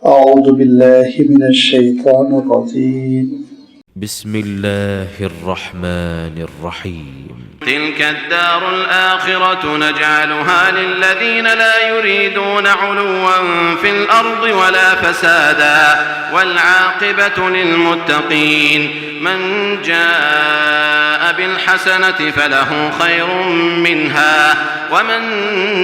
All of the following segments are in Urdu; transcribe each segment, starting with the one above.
أعوذ بالله من الشيطان الرجيم بسم الله الرحمن الرحيم تلك الدار الآخرة نجعلها للذين لا يريدون علوا في الأرض ولا فسادا والعاقبة للمتقين من جاء بالحسنة فله خير منها ومن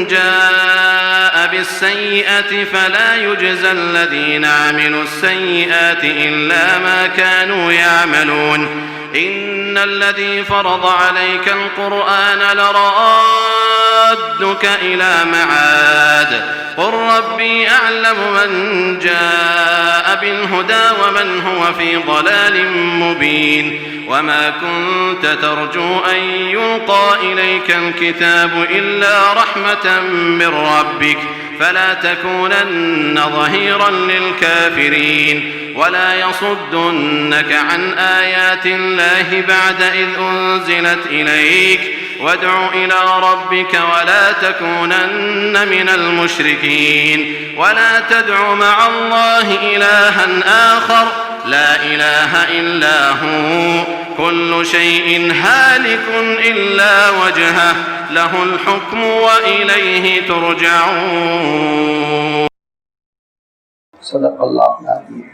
جاء بالسيئة فلا يجزى الذين عملوا السيئات إلا ما كانوا يعملون إن الذي فرض عليك القرآن لرادك إلى معاد قل ربي أعلم من جاء بالهدى ومن هو في ضلال مبين وما كنت ترجو أن يلقى إليك الكتاب إلا رحمة من ربك فلا تكونن ظهيرا للكافرين ولا يصدنك عن آيات الله بعد إذ أنزلت إليك وادع إلى ربك ولا تكونن من المشركين ولا تدع مع الله إلها آخر لا إله إلا هو كل شيء هالك إلا وجهه له الحكم وإليه ترجعون. صدق الله العظيم.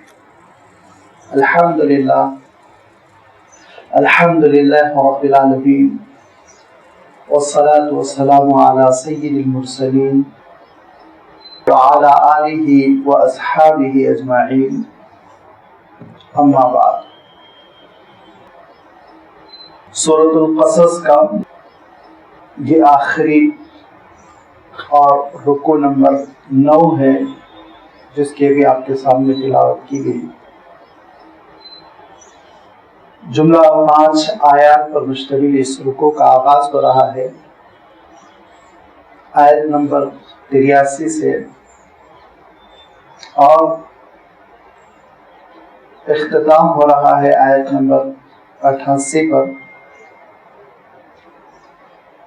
الحمد لله رب العالمين والصلاة والسلام على سيد المرسلين وعلى آله وأصحابه أجمعين اما بعد. سورۃ القصص کا یہ آخری اور رکوع نمبر 9 ہے جس کی بھی آپ کے سامنے تلاوت کی گئی. جملہ 5 آیات پر مشتمل اس رکوع کا آغاز ہو رہا ہے آیت نمبر 83 سے اور اختتام ہو رہا ہے آیت نمبر 88 پر.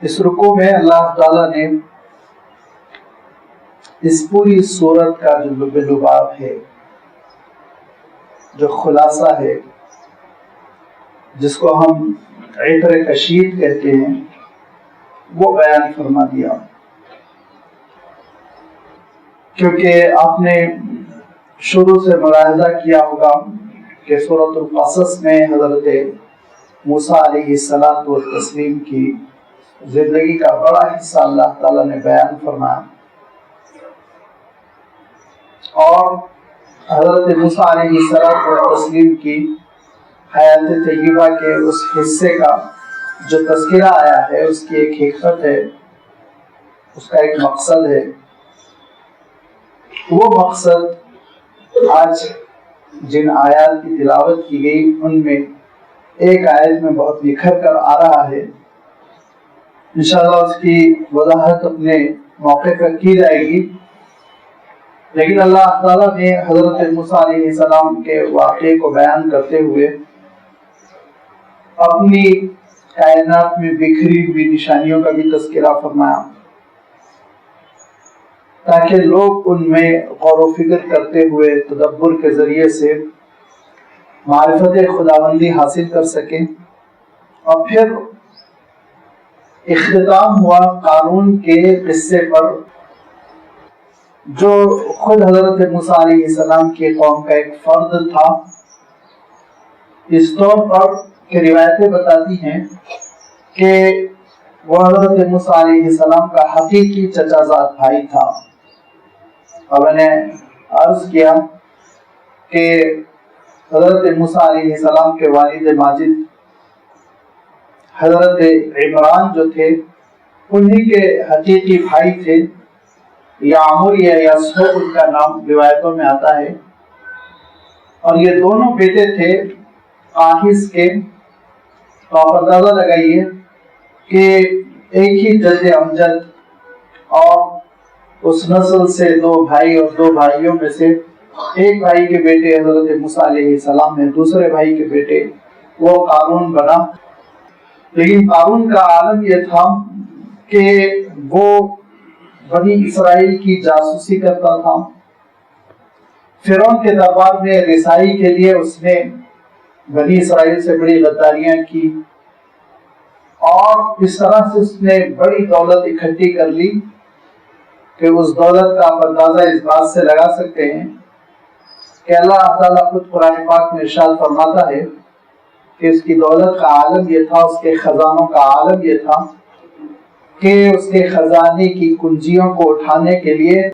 اس رکوع میں اللہ تعالیٰ نے اس پوری سورت کا جو لب لباب ہے، جو خلاصہ ہے، جس کو ہم عبر کشید کہتے ہیں، وہ بیان فرما دیا. کیونکہ آپ نے شروع سے ملاحظہ کیا ہوگا کہ سورۃ القصص میں حضرت موسیٰ علیہ السلام کی زندگی کا بڑا حصہ اللہ تعالیٰ نے بیان فرمایا، اور حضرت موسیٰ علیہ السلام کی حیات طیبہ کے اس حصے کا جو تذکرہ آیا ہے، اس کی ایک حکمت ہے، اس کا ایک مقصد ہے. وہ مقصد آج جن آیات کی تلاوت کی گئی ان میں ایک آیت میں بہت نکھر کر آ رہا ہے. انشاءاللہ اس کی وضاحت اپنے موقع پر کی جائے گی، لیکن اللہ تعالیٰ نے حضرت موسیٰ علیہ السلام کے واقعے کو بیان کرتے ہوئے اپنی کائنات میں بکھری ہوئی نشانیوں کا بھی تذکرہ فرمایا، تاکہ لوگ ان میں غور و فکر کرتے ہوئے تدبر کے ذریعے سے معرفت خداوندی حاصل کر سکیں. اور پھر اختتام ہوا قارون کے قصے پر، جو خود حضرت موسیٰ علیہ السلام کی قوم کا ایک فرد تھا. اس طور پر کہ روایتیں بتاتی ہیں کہ وہ حضرت موسیٰ علیہ السلام کا حقیقی چچا زاد بھائی تھا. اور میں نے عرض کیا کہ حضرت موسیٰ علیہ السلام کے والد ماجد حضرت عمران جو تھے، انہی کے حقیقی بھائی تھے. یعمر یا یسوع ان کا نام روایتوں میں آتا ہے، اور یہ دونوں بیٹے تھے قاہث کے. تو آپ اندازہ لگائیے کہ ایک ہی جد امجد، اور اس نسل سے 2 بھائی، اور 2 بھائیوں میں سے ایک بھائی کے بیٹے حضرت موسیٰ علیہ السلام ہیں، دوسرے بھائی کے بیٹے وہ قارون بنا. لیکن قارون کا عالم یہ تھا کہ وہ بنی اسرائیل کی جاسوسی کرتا تھا، فرعون کے دربار میں رسائی کے لیے اس نے بنی اسرائیل سے بڑی غداریاں کی، اور اس طرح سے اس نے بڑی دولت اکٹھی کر لی کہ اس دولت کا آپ اندازہ اس بات سے لگا سکتے ہیں کہ اللہ تعالیٰ خود قرآن پاک میں ارشاد فرماتا ہے کہ اس کی دولت کا عالم یہ تھا، اس کے خزانوں کا عالم یہ تھا کہ اس کے خزانے کی کنجیوں کو اٹھانے کے لیے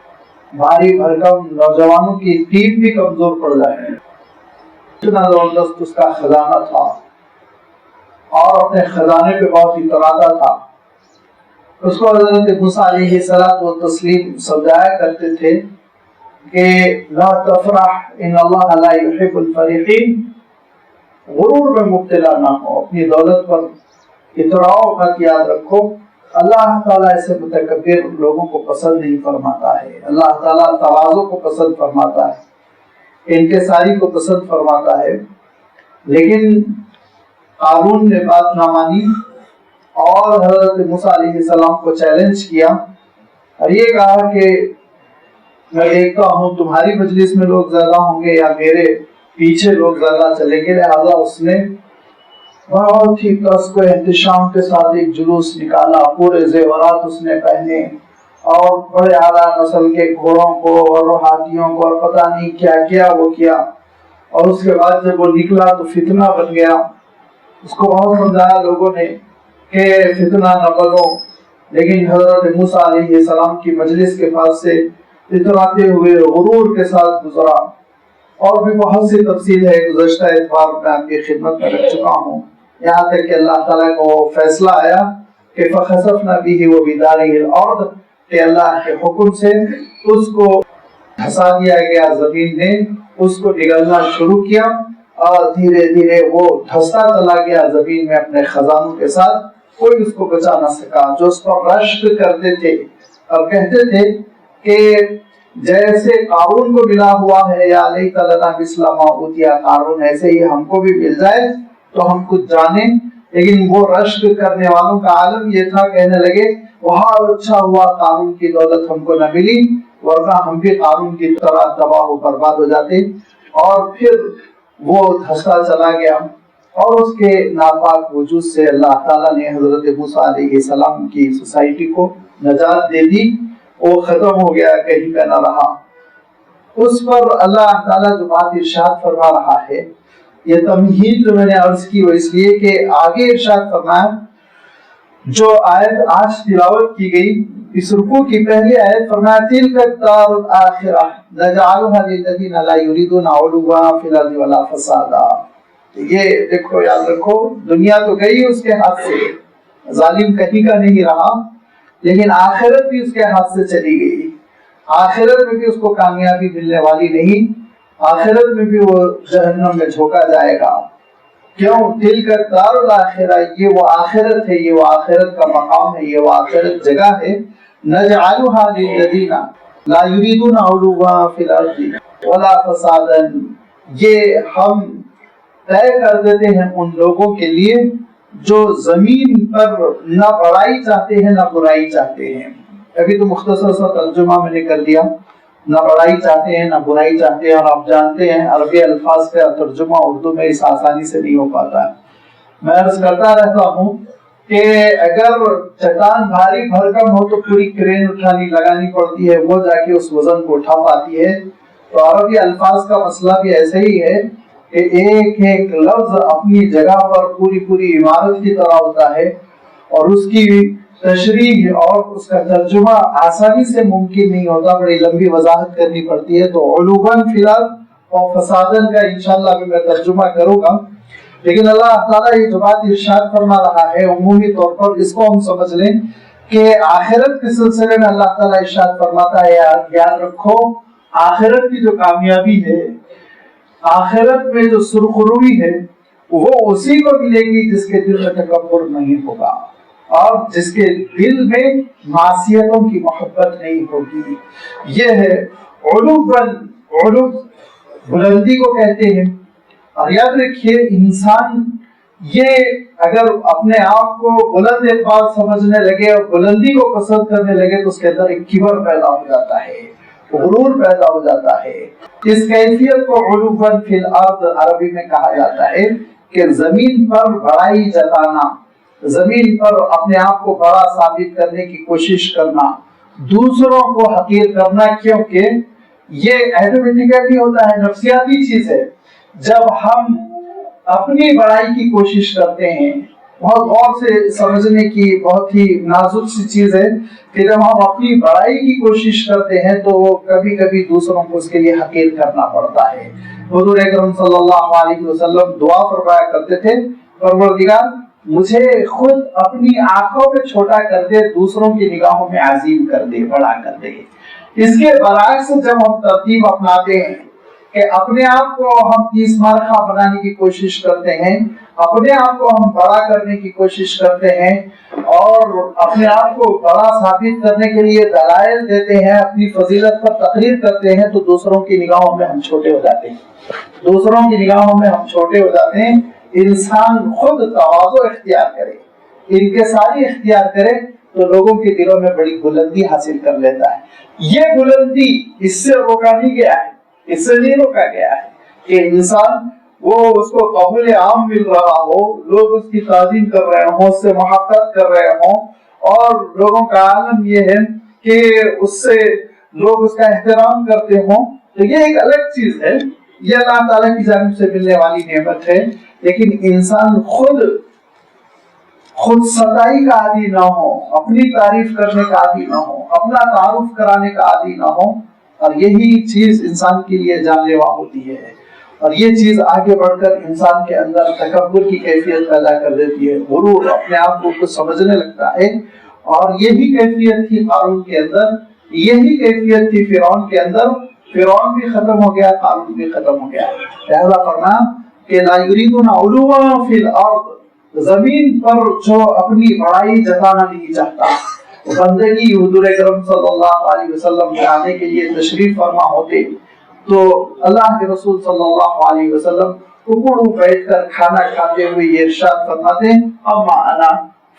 بھاری بھرکم نوجوانوں کی ٹیم بھی کمزور پڑ جائے، اتنا زبردست اس کا خزانہ تھا، اور اپنے خزانے پہ بہت اتراتا تھا۔ اس کو حضرت موسیٰ علیہ الصلوۃ والتسلیم سمجھایا کرتے تھے کہ لا تفرح ان اللہ لا يحب الفرحین، غرور میں مبتلا نہ ہو، اپنی دولت پر اتراؤ مت، یاد رکھو اللہ تعالیٰ ایسے متکبر لوگوں کو پسند نہیں فرماتا ہے۔ اللہ تعالیٰ تواضع کو پسند فرماتا ہے، انکساری کو پسند فرماتا ہے۔ لیکن قارون نے بات نہ مانی اور حضرت موسیٰ علیہ السلام کو چیلنج کیا اور یہ کہا کہ میں دیکھتا ہوں تمہاری مجلس میں لوگ زیادہ ہوں گے یا میرے پیچھے لوگ زیادہ چلیں گے، لہذا اس نے بہت ہی کس کو احتشام کے ساتھ ایک جلوس نکالا، پورے زیورات اس نے پہنے اور بڑے اعلیٰ نسل کے گھوڑوں کو اور ہاتھیوں کو اور پتہ نہیں کیا کیا وہ کیا، اور اس کے بعد جب وہ نکلا تو فتنہ بن گیا۔ اس کو بہت سمجھایا لوگوں نے کہ فتنہ نہ بنو، لیکن حضرت موسیٰ علیہ السلام کی مجلس کے پاس سے اتراتے ہوئے غرور کے ساتھ گزرا، اور بھی بہت سی تفصیل ہے گزشتہ اتوار میں آپ کی خدمت میں رکھ چکا ہوں، یہاں تک کہ اللہ تعالیٰ کو فیصلہ آیا کہ فَخَسَفْنَا بِهِ وَبِدَارِهِ الْأَرْضِ، کہ اللہ کے حکم سے اس کو دھسا دیا گیا، زمین نے اس کو نگلنا شروع کیا اور دھیرے دھیرے وہ دھستا چلا گیا زمین میں اپنے خزانوں کے ساتھ، کوئی اس کو بچا نہ سکا۔ جو اس پر رشک کرتے تھے اور کہتے تھے کہ جیسے قارون کو ملا ہوا ہے یا لیت لنا مثل ما اوتی قارون، ایسے ہی ہم کو بھی مل جائے تو ہم کچھ جانیں، لیکن وہ رشک کرنے والوں کا عالم یہ تھا، کہنے لگے بہت اچھا ہوا قارون کی دولت ہم کو نہ ملی، ورنہ ہم بھی قارون کی طرح تباہ و برباد ہو جاتے۔ اور پھر وہ دھستا چلا گیا اور اس کے ناپاک وجود سے اللہ تعالیٰ نے حضرت موسیٰ علیہ السلام کی سوسائٹی کو نجات دے دی، وہ ختم ہو گیا، کہیں پہ نہ رہا۔ اس پر اللہ تعالیٰ جو بات ارشاد فرما رہا ہے، یہ تمہید جو میں نے عرض کی وہ اس لیے کہ آگے ارشاد فرمایا، جو آیت آج تلاوت کی گئی اس رکوع کی پہلی آیت فرمایا تِلْكَ الدَّارُ الْآخِرَةُ نَجْعَلُهَا لِلَّذِينَ لَا يُرِيدُونَ عُلُوًّا فِي الْأَرْضِ وَلَا فَسَادًا۔ یہ دیکھو، یاد رکھو، دنیا تو گئی اس کے ہاتھ سے، ظالم کہیں کا نہیں رہا، لیکن آخرت بھی اس کے ہاتھ سے چلی گئی۔ آخرت میں بھی اس کو کامیابی ملنے والی نہیں، آخرت میں بھی وہ جہنم میں جھونکا جائے گا۔ کیوں؟ تِلْكَ الدَّارُ الْآخِرَةُ، یہ وہ آخرت ہے، یہ وہ آخرت کا مقام ہے، یہ وہ آخرت جگہ ہے۔ نَجْعَلُهَا لِلَّذِينَ لَا يُرِيدُونَ عُلُوًّا فِي الْأَرْضِ وَلَا فَسَادًا، یہ ہم طے کر دیتے ہیں ان لوگوں کے لیے جو زمین پر نہ بڑائی چاہتے ہیں نہ برائی چاہتے ہیں۔ ابھی تو مختصر سا ترجمہ میں نے کر دیا، نہ بڑائی چاہتے ہیں نہ برائی چاہتے ہیں، اور آپ جانتے ہیں عربی الفاظ کا ترجمہ اردو میں اس آسانی سے نہیں ہو پاتا ہے۔ میں عرض کرتا رہتا ہوں کہ اگر چٹان بھاری بھرکم ہو تو پوری کرین لگانی پڑتی ہے، وہ جا کے اس وزن کو اٹھا پاتی ہے۔ تو عربی الفاظ کا مسئلہ بھی ایسے ہی ہے کہ ایک ایک لفظ اپنی جگہ پر پوری عمارت کی طرح ہوتا ہے، اور اس کی تشریح اور اس کا ترجمہ آسانی سے ممکن نہیں ہوتا، بڑی لمبی وضاحت کرنی پڑتی ہے۔ تو علوباً فی الحال اور فسادن کا انشاءاللہ بھی میں ترجمہ کروں گا، لیکن اللہ تعالیٰ یہ جو بات ارشاد فرما رہا ہے عمومی طور پر اس کو ہم سمجھ لیں کہ آخرت کے سلسلے میں اللہ تعالیٰ ارشاد فرماتا ہے، یاد رکھو آخرت کی جو کامیابی ہے، آخرت میں جو سرخروئی ہے، وہ اسی کو ملے گی جس کے دل میں تکبر نہیں ہوگا اور جس کے دل میں معصیتوں کی محبت نہیں ہوگی۔ یہ ہے علو بلندی کو کہتے ہیں۔ اور یاد رکھیے انسان یہ اگر اپنے آپ کو بلند اقبال سمجھنے لگے اور بلندی کو پسند کرنے لگے تو اس کے اندر ایک کبر پیدا ہو جاتا ہے، غرور پیدا ہو جاتا ہے۔ اس کیفیت کو علوًا فی الارض عربی میں کہا جاتا ہے کہ زمین پر بڑائی جتانا، زمین پر اپنے آپ کو بڑا ثابت کرنے کی کوشش کرنا، دوسروں کو حقیر کرنا، کیونکہ یہ ایٹومیٹیکلی ہوتا ہے، نفسیاتی چیز ہے۔ جب ہم اپنی بڑائی کی کوشش کرتے ہیں، بہت غور سے سمجھنے کی بہت ہی نازک سی چیز ہے کہ جب ہم اپنی بڑائی کی کوشش کرتے ہیں تو کبھی کبھی دوسروں کو اس کے لیے حقیر کرنا پڑتا ہے۔ حضور اکرم صلی اللہ علیہ وسلم دعا فرمایا کرتے تھے، پروردگار مجھے خود اپنی آنکھوں پہ چھوٹا کر دے، دوسروں کی نگاہوں میں عظیم کر دے، بڑا کر دے۔ اس کے برعکس جب ہم ترتیب اپناتے ہیں کہ اپنے آپ کو ہم 30 مارکہ بنانے کی کوشش کرتے ہیں، اپنے آپ کو ہم بڑا کرنے کی کوشش کرتے ہیں اور اپنے آپ کو بڑا ثابت کرنے کے لیے دلائل دیتے ہیں، اپنی فضیلت پر تقریر کرتے ہیں، تو دوسروں کی نگاہوں میں ہم چھوٹے ہو جاتے ہیں، دوسروں کی نگاہوں میں ہم چھوٹے ہو جاتے ہیں۔ انسان خود تواضع اختیار کرے، انکساری اختیار کرے تو لوگوں کے دلوں میں بڑی بلندی حاصل کر لیتا ہے۔ یہ بلندی اس سے روکا نہیں گیا ہے، اس سے نہیں روکا گیا ہے کہ انسان وہ اس کو قبول عام مل رہا ہو، لوگ اس کی تعظیم کر رہے ہوں، اس سے محبت کر رہے ہوں، اور لوگوں کا عالم یہ ہے کہ اس سے لوگ اس کا احترام کرتے ہوں، تو یہ ایک الگ چیز ہے، یہ اللہ تعالیٰ کی جانب سے ملنے والی نعمت ہے۔ لیکن انسان خود ستائی کا عادی نہ ہو، اپنی تعریف کرنے کا عادی نہ ہو، اپنا تعارف کرانے کا عادی نہ ہو، اور یہی چیز انسان کے لیے جان لیوا ہوتی ہے، اور یہ چیز آگے بڑھ کر انسان کے اندر تکبر کی کیفیت پیدا کر دیتی ہے، غرور، اپنے آپ کو کچھ سمجھنے لگتا ہے، اور یہی کیفیت تھی قارون کے اندر، یہی کیفیت تھی فرعون کے اندر۔ فرعون بھی ختم ہو گیا، قارون بھی ختم ہو گیا۔ لہذا فرمایا کہ لا یریدون علوا فی الارض، زمین پر جو اپنی بڑائی جتانا نہیں چاہتا۔ بندگی حضور اکرم صلی اللہ علیہ وسلم کے آنے کے لیے تشریف فرما ہوتے تو اللہ کے رسول صلی اللہ علیہ وسلم اکڑو بیٹھ کر کھانا کھاتے ہوئے یہ ارشاد فرماتے، اما انا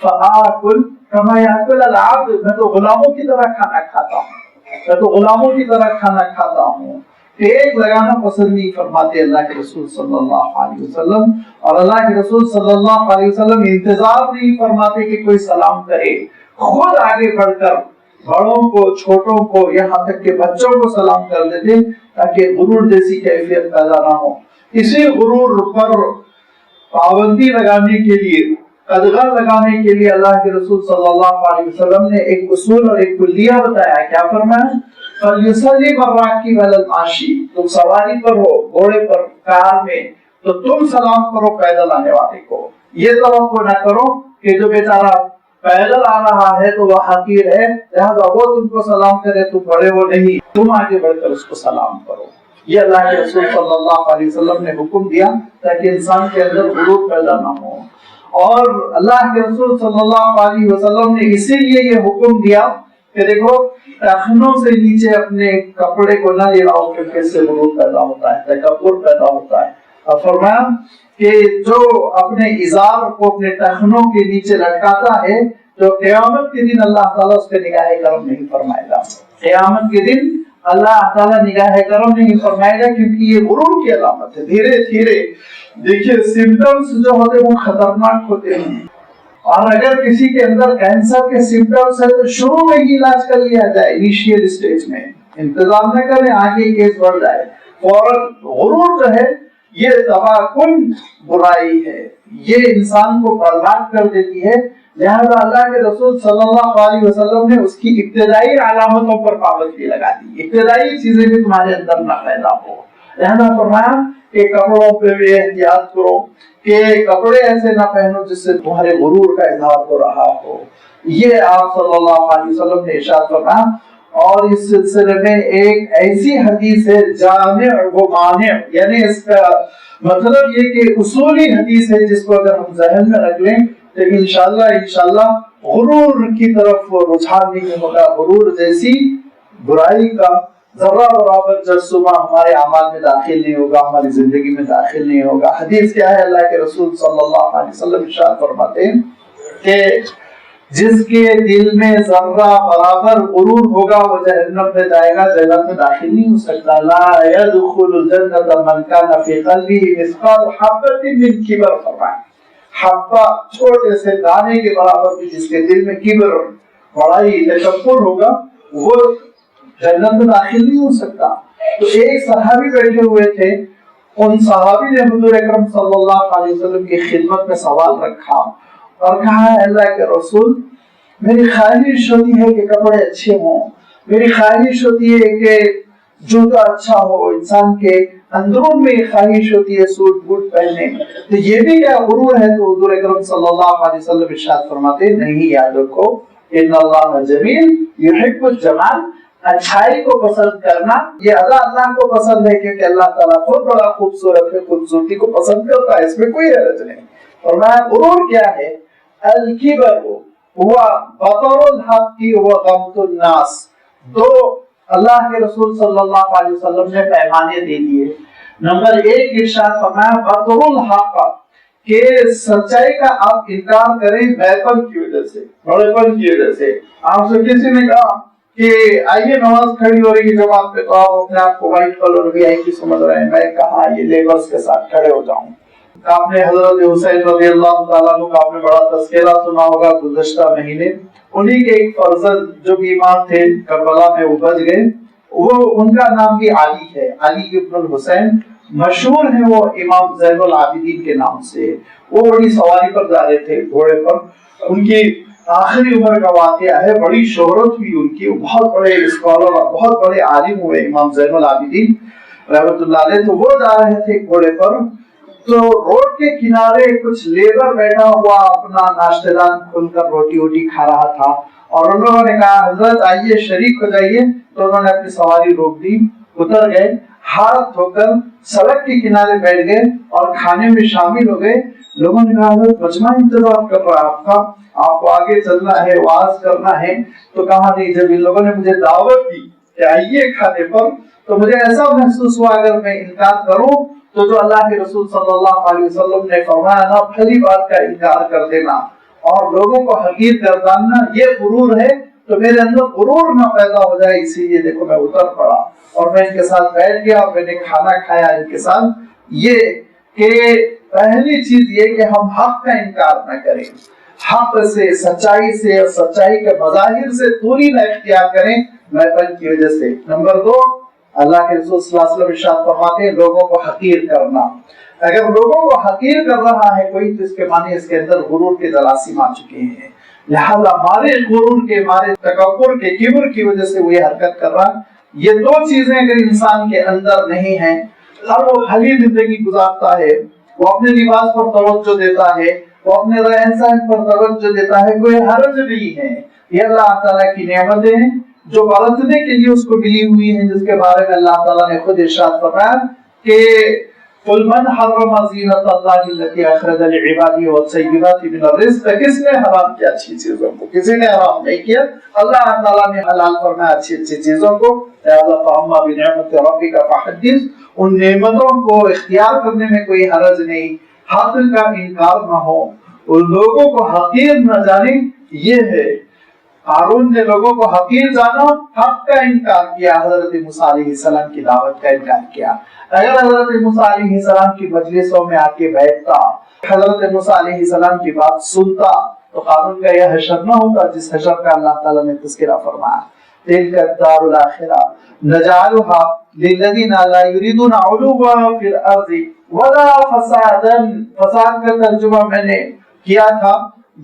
فآکل کما یاکل العبد، میں تو غلاموں کی طرح کھانا کھاتا ہوں، میں تو غلاموں کی طرح کھانا کھاتا ہوں۔ ٹیک لگانا پسند نہیں فرماتے اللہ کے رسول صلی اللہ علیہ وسلم، اور اللہ کے رسول صلی اللہ علیہ وسلم انتظار نہیں فرماتے کہ کوئی سلام کرے، خود آگے بڑھ کر بڑوں کو، چھوٹوں کو، یہاں تک کہ بچوں کو سلام کر دیتے تاکہ غرور جیسی کیفیت پیدا نہ ہو۔ اسی غرور پر پابندی لگانے کے لیے، قدغہ لگانے کے لیے اللہ کے رسول صلی اللہ علیہ وسلم نے ایک اصول اور ایک کلیہ بتایا۔ کیا فرمایا؟ فَلْيُسَلِّمَ الرَّاكِبَ عَلَى الْمَاشِي، تم سواری پر ہو، گھوڑے پر، کار میں، تو تم سلام کرو پیدل آنے والے کو۔ یہ توقع نہ کرو کہ جو بیچارہ پیدل آ رہا ہے تو وہ حقیر ہے، لہذا وہ تم کو سلام کرے، تم بڑے ہو نہیں، تم آگے بڑھ کر اس کو سلام کرو۔ یہ اللہ کے رسول صلی اللہ علیہ وسلم نے حکم دیا تاکہ انسان کے اندر غرور پیدا نہ ہو۔ اور اللہ کے رسول صلی اللہ علیہ وسلم نے اسی لیے یہ حکم دیا کہ دیکھو ٹخنوں سے نیچے اپنے کپڑے کو نہ لڑاؤ، کیونکہ اس سے غرور پیدا ہوتا ہے، تکبر پیدا ہوتا ہے۔ اور فرمایا کہ جو اپنے ازار کو اپنے ٹخنوں کے نیچے لٹکاتا ہے تو قیامت کے دن اللہ تعالیٰ اس پہ نگاہ کرم نہیں فرمائے گا، قیامت کے دن اللہ تعالیٰ نگاہ کرم نہیں فرمائے گا، کیونکہ یہ غرور کی علامت ہے۔ دھیرے دھیرے دیکھیے سمپٹمز جو ہوتے ہیں وہ خطرناک ہوتے ہیں، اور اگر کسی کے اندر کینسر کے سمپٹمز ہے تو شروع میں ہی علاج کر لیا جائے، انیشیل اسٹیج میں، انتظار نہ کریں آگے کیس بڑھ جائے فوراً۔ غرور جو ہے یہ تباہ کن برائی ہے، یہ انسان کو برباد کر دیتی ہے۔ لہذا اللہ کے رسول صلی اللہ علیہ وسلم نے اس کی ابتدائی علامتوں پر پابندی لگا دی، ابتدائی چیزیں بھی تمہارے اندر نہ پیدا ہو۔ لہذا فرمایا کہ کپڑوں پہ بھی احتیاط کرو، کہ کپڑے ایسے نہ پہنو جس سے تمہارے غرور کا اظہار ہو رہا ہو۔ یہ آپ صلی اللہ علیہ وسلم نے ارشاد فرمایا۔ اور اس سلسلے میں ایک ایسی حدیث ہے جامع و مانع، یعنی اس کا مطلب یہ کہ اصولی حدیث ہے جس کو اگر ہم ذہن میں رکھ لیں تو انشاءاللہ غرور کی طرف رجحان نہیں ہوگا، غرور جیسی برائی کا ذرہ برابر جرثومہ ہمارے اعمال میں داخل نہیں ہوگا، ہماری زندگی میں داخل نہیں ہوگا۔ حدیث کیا ہے؟ اللہ کے رسول صلی اللہ علیہ وسلم ارشاد فرماتے ہیں کہ جس کے دل میں ذرہ برابر غرور ہوگا وہ جہنم میں جائے گا، جنت میں داخل نہیں ہو سکتا۔ لا يدخل الجنت من كان في قلبه مثقال حبة من کبر، فرمایا حبہ چھوٹے سے دانے کے برابر بھی جس کے دل میں کبر، بڑائی، تکبر ہوگا وہ جنت میں داخل نہیں ہو سکتا۔ تو ایک صحابی بیٹھے ہوئے تھے، ان صحابی نے حضور اکرم صلی اللہ علیہ وسلم کی خدمت میں سوال رکھا اور کہا ہے اللہ کے رسول، میری خواہش ہوتی ہے کہ کپڑے اچھے ہوں، میری خواہش ہوتی ہے کہ جوتا اچھا ہو، انسان کے اندرون میں خواہش ہوتی ہے سوٹ بوٹ پہنے، تو یہ بھی کیا غرور ہے؟ تو حضور اکرم صلی اللہ علیہ وسلم ارشاد فرماتے نہیں، یاد رکھو ان اللہ جمیل یحب الجمال، اچھائی کو پسند کرنا یہ ادا اللہ کو پسند ہے، کیونکہ اللہ تعالیٰ خود بڑا خوبصورت ہے، خوبصورتی کو پسند کرتا ہے، اس میں کوئی حرج نہیں۔ فرمایا غرور کیا ہے؟ الکبر ہوا بطر الحق ہوا غمط الناس۔ دو اللہ کے رسول صلی اللہ علیہ وسلم نے پیمانے دے دیے۔ نمبر ایک ارشاد فرمایا بطر الحق، کہ سچائی کا آپ انکار کریں بیپن کی وجہ سے، بڑے پن کی وجہ سے۔ آپ سے کسی نے کہا کہ آئیے نماز کھڑی ہو رہی ہے جماعت پہ، تو آپ اپنے آپ کو وائٹ کلر بھی آئی کی سمجھ رہے ہیں، میں کہا یہ لیبرز کے ساتھ کھڑے ہو جاؤں۔ آپ نے حضرت حسین رضی اللہ تعالیٰ عنہ کا آپ نے بڑا تذکرہ سنا ہوگا گزشتہ مہینے، انہی کے ایک فرزند جو بیمار تھے کربلا میں وہ بچ گئے، وہ ان کا نام بھی علی ہے، علی ابن الحسین، مشہور ہے وہ امام زین العابدین کے نام سے۔ وہ بڑی سواری پر جا رہے تھے گھوڑے پر، ان کی آخری عمر کا واقعہ ہے، بڑی شہرت ہوئی ان کی، بہت بڑے اسکالر اور بہت بڑے عالم ہوئے امام زین العابدین رحمۃ اللہ علیہ۔ تو وہ جا رہے تھے گھوڑے پر، تو روڈ کے کنارے کچھ لیبر بیٹھا ہوا اپنا ناشتے دان کھول کر روٹی ووٹی کھا رہا تھا، اور ان لوگوں نے کہا حضرت آئیے شریک ہو جائیے، تو انہوں نے اپنی سواری روک دی، اتر گئے، ہاتھ دھو کر سڑک کے کنارے بیٹھ گئے اور کھانے میں شامل ہو گئے۔ لوگوں نے کہا حضرت مجمع انتظار کر رہا ہے آپ کا، آپ کو آگے چلنا ہے، واز کرنا ہے۔ تو کہا نہیں، جب ان لوگوں نے مجھے دعوت دی کہ آئیے کھانے پر، تو مجھے ایسا محسوس ہوا اگر میں انکار کروں تو جو اللہ کے رسول صلی اللہ علیہ وسلم نے فرمایا نا پہلی بات کا انکار کر دینا اور لوگوں کو حقیر گرداننا یہ غرور ہے، تو میرے اندر غرور نہ پیدا ہو جائے، اسی لیے دیکھو میں اتر پڑا اور میں ان کے ساتھ بیٹھ گیا اور میں نے کھانا کھایا ان کے ساتھ۔ یہ کہ پہلی چیز یہ کہ ہم حق کا انکار نہ کریں، حق سے، سچائی سے اور سچائی کے مظاہر سے دوری نہ اختیار کریں میپن کی وجہ سے۔ نمبر دو، اللہ کے رسول صلی اللہ علیہ وسلم ارشاد فرماتے ہیں لوگوں کو حقیر کرنا۔ اگر لوگوں کو حقیر کر رہا ہے کوئی تو اس کے معنی اس کے اندر غرور کے جراثیم آ چکے ہیں، لہذا ہمارے غرور کے، ہمارے تکبر کے، کبر کی وجہ سے وہ یہ حرکت کر رہا ہے۔ یہ دو چیزیں اگر انسان کے اندر نہیں ہیں، ہر وہ بھلی زندگی گزارتا ہے، وہ اپنے لباس پر توجہ دیتا ہے، وہ اپنے رہن سہن پر توجہ دیتا ہے، کوئی حرج نہیں ہے۔ یہ اللہ تعالیٰ کی نعمتیں ہیں جو برتنے کے لیے اس کو ملی ہوئی ہیں، جس کے بارے میں اللہ تعالیٰ نے خود ارشاد فرمایا کہ قل من حرم زینت اللہ التي اخرج لعباده والطیبات من الرزق، کس نے حرام کیا اچھی چیزوں کو؟ کسی نے حرام نہیں کیا، اللہ تعالیٰ نے حلال فرمایا اچھی اچھی چیزوں کو۔ لہذا فاما بنعمت ربک فحدث، ان نعمتوں کو اختیار کرنے میں کوئی حرج نہیں، حق کا انکار نہ ہو، ان لوگوں کو حقیر نہ جانے۔ یہ ہے ہارون نے لوگوں کو حقیر جانا، حق کا انکار کیا، حضرت موسیٰ علیہ السلام کی دعوت کا انکار کیا۔ اگر حضرت موسیٰ علیہ السلام کی مجلسوں میں آ کے بیٹھتا، حضرت موسیٰ علیہ السلام کی بات سنتا، تو قارون کا یہ حشر نہ ہوتا جس حشر کا اللہ تعالیٰ نے تذکرہ فرمایا۔ تلک الدار الآخرہ نجعلها للذین لا یریدون علوا فی الارض ولا فسادا، فساد کا ترجمہ میں نے کیا تھا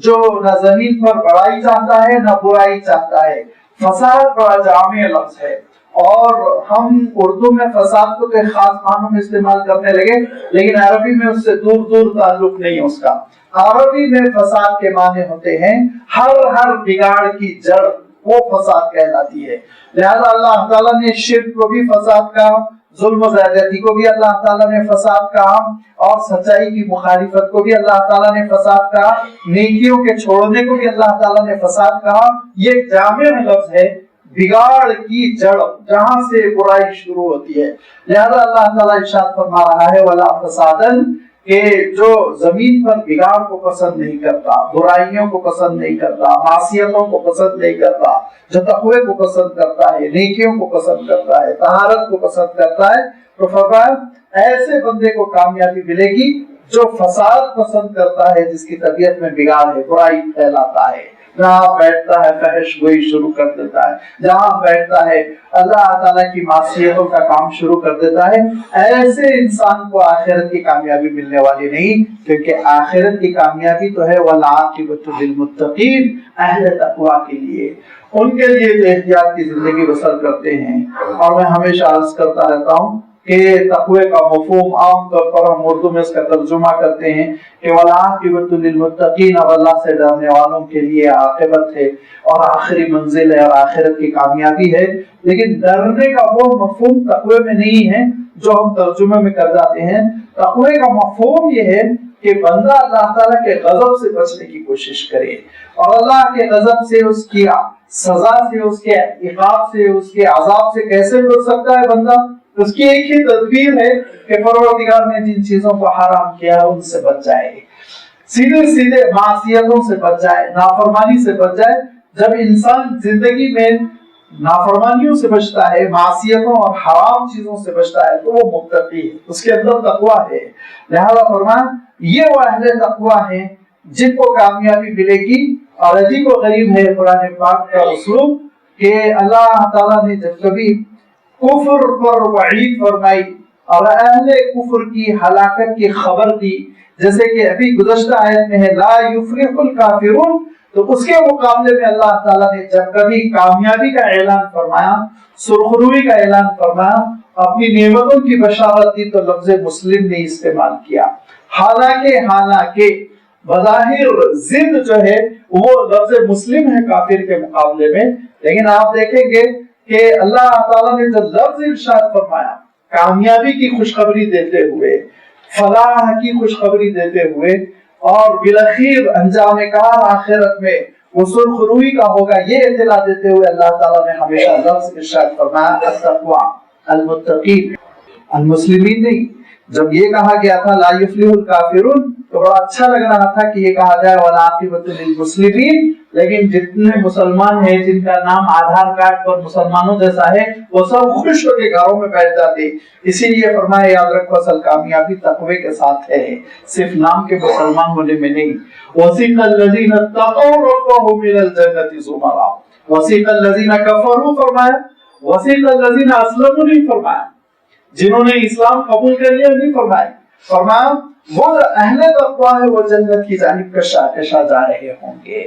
جو نہ زمین پر بڑائی چاہتا ہے نہ برائی چاہتا ہے۔ فساد بڑا جامع لفظ ہے، اور ہم اردو میں فساد کو ایک خاص معنوں میں استعمال کرنے لگے، لیکن عربی میں اس سے دور دور تعلق نہیں ہے اس کا۔ عربی میں فساد کے معنی ہوتے ہیں ہر بگاڑ کی جڑ، وہ فساد کہلاتی ہے۔ لہذا اللہ تعالیٰ نے شرک کو بھی فساد کہا، ظلم و زیادتی کو بھی اللہ تعالیٰ نے فساد کہا، اور سچائی کی مخالفت کو بھی اللہ تعالیٰ نے فساد کہا، نیکیوں کے چھوڑنے کو بھی اللہ تعالیٰ نے فساد کہا۔ یہ جامع لفظ ہے، بگاڑ کی جڑ جہاں سے برائی شروع ہوتی ہے۔ لہذا اللہ تعالیٰ ارشاد فرما رہا ہے وَلَا فَسَادًا، کہ جو زمین پر بگاڑ کو پسند نہیں کرتا، برائیوں کو پسند نہیں کرتا، معصیتوں کو پسند نہیں کرتا، جو تقوی کو پسند کرتا ہے، نیکیوں کو پسند کرتا ہے، طہارت کو پسند کرتا ہے، تو فرمایا ایسے بندے کو کامیابی ملے گی جو فساد پسند کرتا ہے، جس کی طبیعت میں بگاڑ ہے، برائی پھیلاتا ہے، جہاں بیٹھتا ہے فحش گوئی شروع کر دیتا ہے، جہاں بیٹھتا ہے اللہ تعالیٰ کی معصیتوں کا کام شروع کر دیتا ہے، ایسے انسان کو آخرت کی کامیابی ملنے والی نہیں، کیونکہ آخرت کی کامیابی تو ہے وَالْعَاقِبَةُ لِلْمُتَّقِينَ، اہل تقویٰ کے لیے، ان کے لیے جو احتیاط کی زندگی بسر کرتے ہیں۔ اور میں ہمیشہ عرض کرتا رہتا ہوں کہ تقوی کا مفہوم عام طور پر ہم اردو میں اس کا ترجمہ کرتے ہیں کہ وَالْعَاقِبَةُ لِلْمُتَّقِينَ، اور اللہ سے ڈرنے والوں کے لیے عاقبت ہے اور آخری منزل ہے اور آخرت کی کامیابی ہے، لیکن ڈرنے کا وہ مفہوم تقوی میں نہیں ہے جو ہم ترجمے میں کر جاتے ہیں۔ تقوی کا مفہوم یہ ہے کہ بندہ اللہ تعالیٰ کے غضب سے بچنے کی کوشش کرے، اور اللہ کے غضب سے، اس کی سزا سے، اس کے عقاب سے، اس کے عذاب سے کیسے بچ سکتا ہے بندہ؟ اس کی ایک ہی تدبیر ہے کہ پروردگار نے جن چیزوں کو حرام کیا ہے ان سے بچ جائے، سیدھے سیدھے معصیتوں سے بچ جائے، نافرمانی سے بچ جائے۔ جب انسان زندگی میں نافرمانیوں سے بچتا ہے، معصیتوں اور حرام چیزوں سے بچتا ہے، تو وہ متقی ہے، اس کے اندر تقویٰ ہے۔ لہذا فرمایا یہ وہ اہل تقویٰ ہیں جن کو کامیابی ملے گی۔ اور عجیب و غریب ہے قرآن پاک کا اسلوب کہ اللہ تعالیٰ نے جب کبھی کفر پر وعید فرمائی اور اہل کفر کی ہلاکت کی خبر دی، جیسے کہ ابھی گزشتہ آیت میں ہے لا یفلح الکافرون، تو اس کے مقابلے میں اللہ تعالیٰ نے جب کبھی کامیابی کا اعلان فرمایا، سرخروئی کا اعلان فرمایا، اپنی نعمتوں کی بشارت دی، تو لفظ مسلم نے استعمال کیا۔ حالانکہ بظاہر ضد جو ہے وہ لفظ مسلم ہے کافر کے مقابلے میں، لیکن آپ دیکھیں گے کہ اللہ تعالیٰ نے جو لفظ ارشاد فرمایا کامیابی کی خوشخبری دیتے ہوئے، فلاح کی خوشخبری دیتے ہوئے، اور بالآخر انجام کار آخرت میں وہ سرخ روئی کا ہوگا، یہ اطلاع دیتے ہوئے اللہ تعالیٰ نے ہمیشہ لفظ ارشاد فرمایا التقویٰ، المتقین، المسلمین نہیں۔ جب یہ کہا گیا تھا لا یفلح الکافرون تو بڑا اچھا لگ رہا تھا کہ یہ کہا جائے والعاقبۃ للمسلمین، لیکن جتنے مسلمان ہیں جن کا نام آدھار کارڈ پر مسلمانوں جیسا ہے، وہ سب خوش ہو کے گھروں میں بیٹھ جاتے، اسی لیے فرمایا یاد رکھو اصل کامیابی تقوی کے ساتھ ہے، صرف نام کے مسلمان ہونے میں نہیں۔ وَسِقَ الَّذِينَ اتَّقَوْا رَبَّهُمْ إِلَى الْجَنَّةِ زُمَرًا، وَسِقَ الَّذِينَ كَفَرُوا فرمایا، وَسِقَ الَّذِينَ أَسْلَمُوا نہیں فرمایا، جنہوں نے اسلام قبول کر لیا نہیں فرمایا، فرمایا وہ اہل تقویٰ ہے وہ جنت کی جانب کشا جا رہے ہوں گے،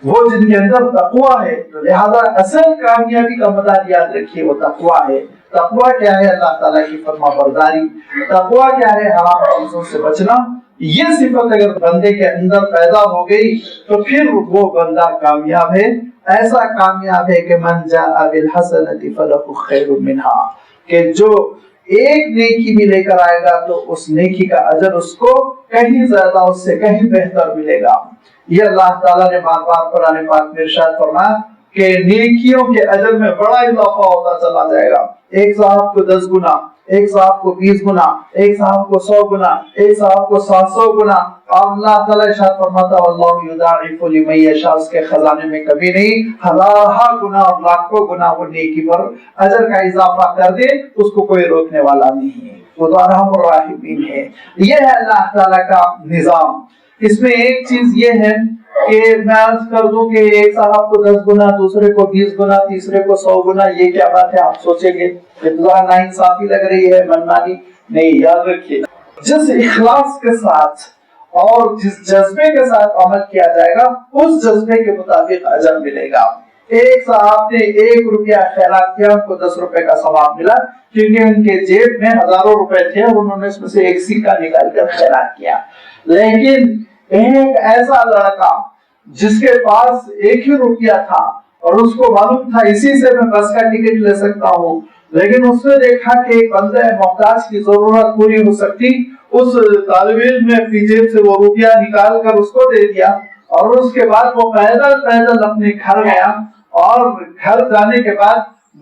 وہ جن کے اندر تقویٰ ہے۔ تو لہذا اصل کامیابی کا مدار یاد رکھیے وہ تقویٰ ہے۔ تقویٰ کیا ہے؟ اللہ تعالیٰ کی فرما برداری۔ تقویٰ کیا ہے؟ حرام چیزوں سے بچنا۔ یہ صفت اگر بندے کے اندر پیدا ہو گئی تو پھر وہ بندہ کامیاب ہے، ایسا کامیاب ہے کہ من جاء بالحسنۃ فلہ خیر منہا، کہ جو ایک نیکی بھی لے کر آئے گا تو اس نیکی کا اجر اس کو کہیں زیادہ، اس سے کہیں بہتر ملے گا۔ یہ اللہ تعالیٰ نے بار بار قرآن پاک میں ارشاد فرمایا کہ نیکیوں کے اجر میں بڑا اضافہ ہوتا چلا جائے گا، ایک صاحب کو 10 گنا، ایک صاحب کو 20 گنا، ایک صاحب کو 100 گنا، ایک صاحب کو 700 گنا، اور اللہ تعالیٰ ارشاد فرماتا واللہ یضاعف لمن یشاء، اس کے خزانے میں کبھی نہیں، ہزارہا گنا اور لاکھوں گنا وہ نیکی پر اجر کا اضافہ کر دے، اس کو کوئی روکنے والا نہیں ہے، وہ تو ارحم الراحمین ہے۔ یہ ہے اللہ تعالیٰ کا نظام۔ اس میں ایک چیز یہ ہے کہ میں عرض کر دوں کہ ایک صاحب کو 10 گنا، دوسرے کو 20 گنا، تیسرے کو 100 گنا، یہ کیا بات ہے؟ آپ سوچیں گے ذرا ناانصافی لگ رہی ہے، منمانی نہیں۔ یاد رکھیے جس اخلاص کے ساتھ اور جس جذبے کے ساتھ عمل کیا جائے گا اس جذبے کے مطابق اجر ملے گا۔ ایک صاحب نے 1 روپیہ خیرات کیا، ان کو 10 روپے کا ثواب ملا، کیونکہ ان کے جیب میں ہزاروں روپے تھے اور انہوں نے اس میں سے ایک سکہ نکال کر خیرات کیا۔ لیکن ایک ایسا لڑکا جس کے پاس 1 ہی روپیہ تھا اور اس کو معلوم تھا اسی سے میں بس کا ٹکٹ لے سکتا ہوں، لیکن اس نے دیکھا کہ ایک بندہ محتاج کی ضرورت پوری ہو سکتی، اس طالب علم نے اپنی جیب سے وہ روپیہ نکال کر اس کو دے دیا، اور اس کے بعد وہ پیدل اپنے گھر گیا، اور گھر جانے کے بعد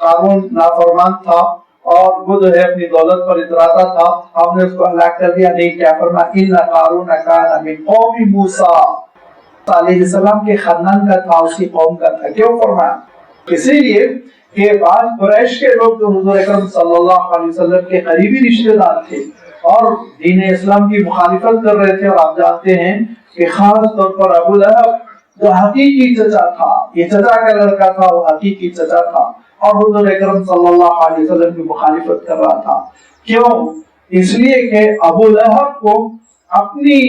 قارون نافرمان تھا اور وہ جو ہے اپنی دولت پر اتراتا تھا، ہم نے اس کو ہلاک کر دیا. نہیں، کیا فرمایا؟ ان قارون کان من قوم موسیٰ، علیہ السلام کے خاندان کا تھا، اسی قوم کا تھا. کیوں فرمایا؟ اسی لیے کہ بعض قریش کے لوگ جو حضور اکرم صلی اللہ علیہ وسلم کے قریبی رشتے دار تھے اور دین اسلام کی مخالفت کر رہے تھے، اور آپ جانتے ہیں کہ خاص طور پر ابو لہب جو حقیقی چچا تھا، یہ چچا کا لڑکا تھا، وہ حقیقی چچا تھا اور حضور اکرم صلی اللہ علیہ وسلم کی مخالفت کر رہا تھا. کیوں؟ اس لیے کہ ابو لہب کو اپنی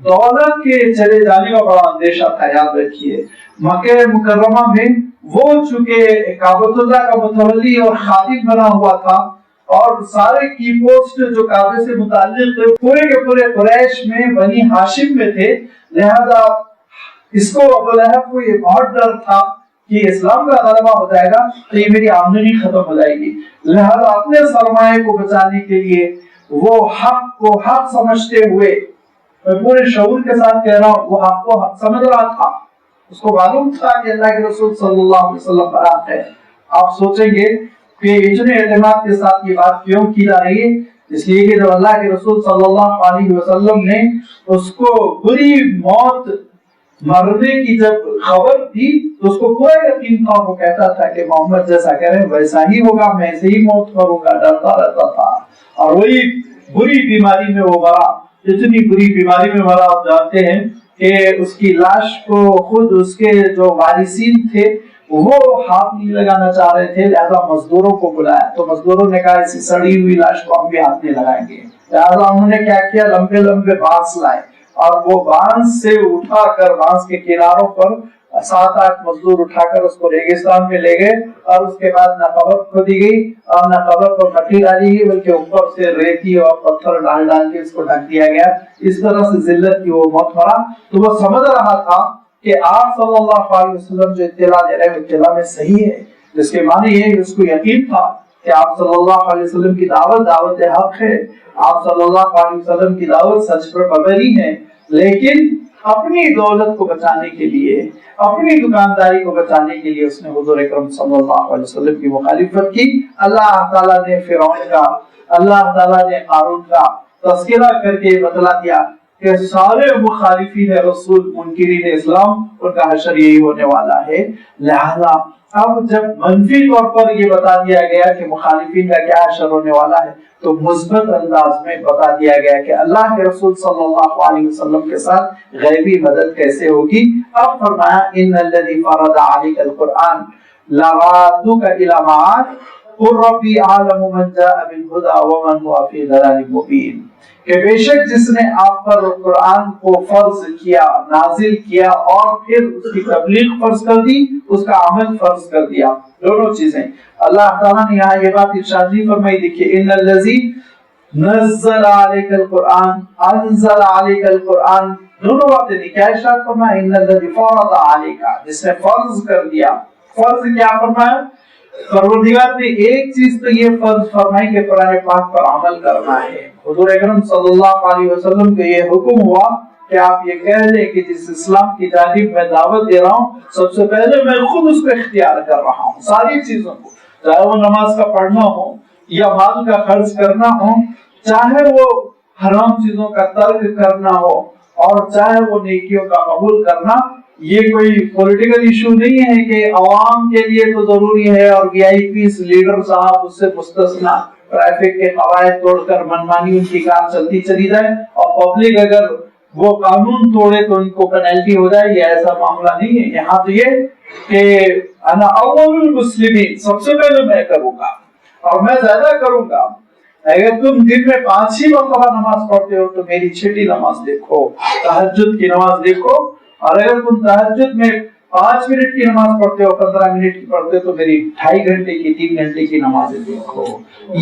دولت کے چلے جانے کا بڑا اندیشہ تھا. یاد رکھیے، مکہ مکرمہ میں وہ چونکہ کعبۃ اللہ کا متولی اور خادم بنا ہوا تھا اور سارے کی پوسٹ جو کعبے سے متعلق تھے پورے کے پورے قریش میں بنی ہاشم میں تھے، لہذا اس کو ابو لہب کو یہ بہت ڈر تھا کہ اسلام کا غلبہ ہو جائے گا تو یہ میری آمدنی ختم ہو جائے گی. لہذا اپنے سرمایہ کو بچانے کے لیے وہ حق کو حق سمجھتے ہوئے، میں پورے شعور کے ساتھ کہہ رہا ہوں، وہ حق کو حق سمجھ رہا تھا. اس کو معلوم تھا کہ اللہ کے رسول صلی اللہ علیہ وسلم برحق ہے. آپ سوچیں گے کہ اتنے اعتماد کے ساتھ یہ بات کیوں کی جا رہی ہے؟ اس لیے کہ جب اللہ کے رسول صلی اللہ علیہ وسلم نے اس کو بری موت مرنے کی جب خبر دی تو اس کو پورا یقین تھا. وہ کہتا تھا کہ محمد جیسا کہہ رہے ویسا ہی ہوگا، میں ایسے ہی موت مروں گا، ڈرتا رہتا تھا. اور وہی بری بیماری میں وہ مرا. اتنی بری بیماری میں مرا، آپ جانتے ہیں کہ اس کی لاش کو خود اس کے جو وارثین تھے وہ ہاتھ نہیں لگانا چاہ رہے تھے، لہذا مزدوروں کو بلایا. تو مزدوروں نے کہا اسی سڑی ہوئی لاش کو ہم بھی ہاتھ نہیں لگائیں گے. لہذا انہوں نے کیا کیا؟ لمبے لمبے بانس لائے اور وہ بانس سے اٹھا کر بانس کے کناروں پر 7-8 مزدور اٹھا کر اس کو ریگستان میں لے گئے اور اس کے بعد نہ قبر کھودی گئی اور نہ قبر پر مٹی ڈالی گئی بلکہ اوپر سے ریتی اور پتھر ڈال کے اس کو ڈھک دیا گیا. اس طرح سے ذلت کی وہ موت مرا. تو وہ سمجھ رہا تھا کہ آپ صلی اللہ علیہ وسلم جو اطلاع دے رہے ہیں اطلاع میں صحیح ہے، جس کے معنی یہ ہے کہ اس کو یقین تھا کہ آپ صلی اللہ علیہ وسلم کی دعوت حق ہے، آپ صلی اللہ علیہ وسلم کی دعوت سچ پر مبنی ہے. لیکن اپنی دولت کو بچانے کے لیے، اپنی دکانداری کو بچانے کے لیے اس نے حضور اکرم صلی اللہ علیہ وسلم کی مخالفت کی. اللہ تعالیٰ نے فرعون کا، اللہ تعالیٰ نے قارون کا تذکرہ کر کے بتلا دیا کہ سارے مخالفین رسول، منکرین اسلام، ان کا حشر یہی ہونے والا ہے. لہذا اب جب منفی طور پر یہ بتا دیا گیا کہ مخالفین کا کیا حشر ہونے والا ہے تو مثبت انداز میں بتا دیا گیا کہ اللہ کے رسول صلی اللہ علیہ وسلم کے ساتھ غیبی مدد کیسے ہوگی. اب فرمایا ان الذی فرض علیک القرآن لرادک الی معاد قل ربی اعلم من جاء بالهدى ومن هو فی ضلال مبین، کہ بے شک جس نے آپ پر قرآن کو فرض کیا، نازل کیا اور پھر اس کی تبلیغ فرض کر دی، اس کا عمل فرض کر دیا. دونوں چیزیں اللہ تعالیٰ نے یہاں یہ بات ارشاد نہیں فرمائی. دیکھیے ان الذی نزل علیک القرآن، انزل علیک القرآن، دونوں باتیں نہیں. کیا ارشاد فرمایا؟ ان الذی فرض علیک، جس نے فرض کر دیا. فرض کیا فرمایا؟ پروردگار نے ایک چیز تو یہ فرض فرمائی کہ قرآن پاک پر عمل کرنا ہے. حضور اکرم صلی اللہ علیہ وسلم کو یہ حکم ہوا کہ آپ یہ کہہ لیں کہ جس اسلام کی جانب میں دعوت دے رہا ہوں سب سے پہلے میں خود اس کو اختیار کر رہا ہوں. ساری چیزوں کو، چاہے وہ نماز کا پڑھنا ہو یا مال کا خرچ کرنا ہو، چاہے وہ حرام چیزوں کا ترک کرنا ہو اور چاہے وہ نیکیوں کا قبول کرنا. یہ کوئی پولیٹیکل ایشو نہیں ہے کہ عوام کے لیے تو ضروری ہے اور وی آئی پیز لیڈر صاحب اس سے مستثنا، ٹریفک کے قواعد توڑ کر منمانی ان کی کار چلتی چلی جائے اور پبلک اگر وہ قانون توڑے تو ان کو پینلٹی ہو جائے. یہ ایسا معاملہ نہیں ہے. یہاں تو یہ کہ انا اول المسلمین، سب سے پہلے میں کروں گا اور میں زیادہ کروں گا. اگر تم دن میں 5 ہی مرتبہ نماز پڑھتے ہو تو میری 6ٹی نماز دیکھو، تہجد کی نماز دیکھو. اور اگر تم تہجد میں 5 منٹ کی نماز پڑھتے ہو، 15 منٹ کی پڑھتے ہو تو میری 2.5 گھنٹے کی 3 گھنٹے کی نمازیں دیکھو.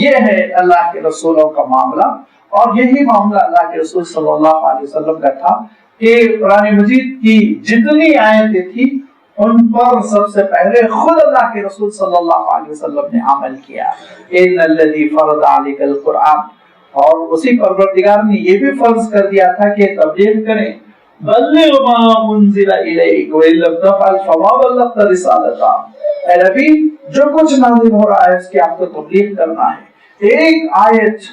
یہ ہے اللہ کے رسولوں کا معاملہ. اور یہی معاملہ اللہ کے رسول صلی اللہ علیہ وسلم کا تھا کہ قرآن مجید کی جتنی آیتیں تھیں ان پر سب سے پہلے خود اللہ کے رسول صلی اللہ علیہ وسلم نے عمل کیا. ان الذی فرض علیک القرآن، اور اسی پروردگار نے یہ بھی فرض کر دیا تھا کہ تبلیغ کریں، بلغ ما انزل الیک وان لم تفعل فما بلغت رسالتہ، اے نبی جو کچھ نازل ہو رہا ہے اس کی آپ کو تبلیغ کرنا ہے۔ ایک آیت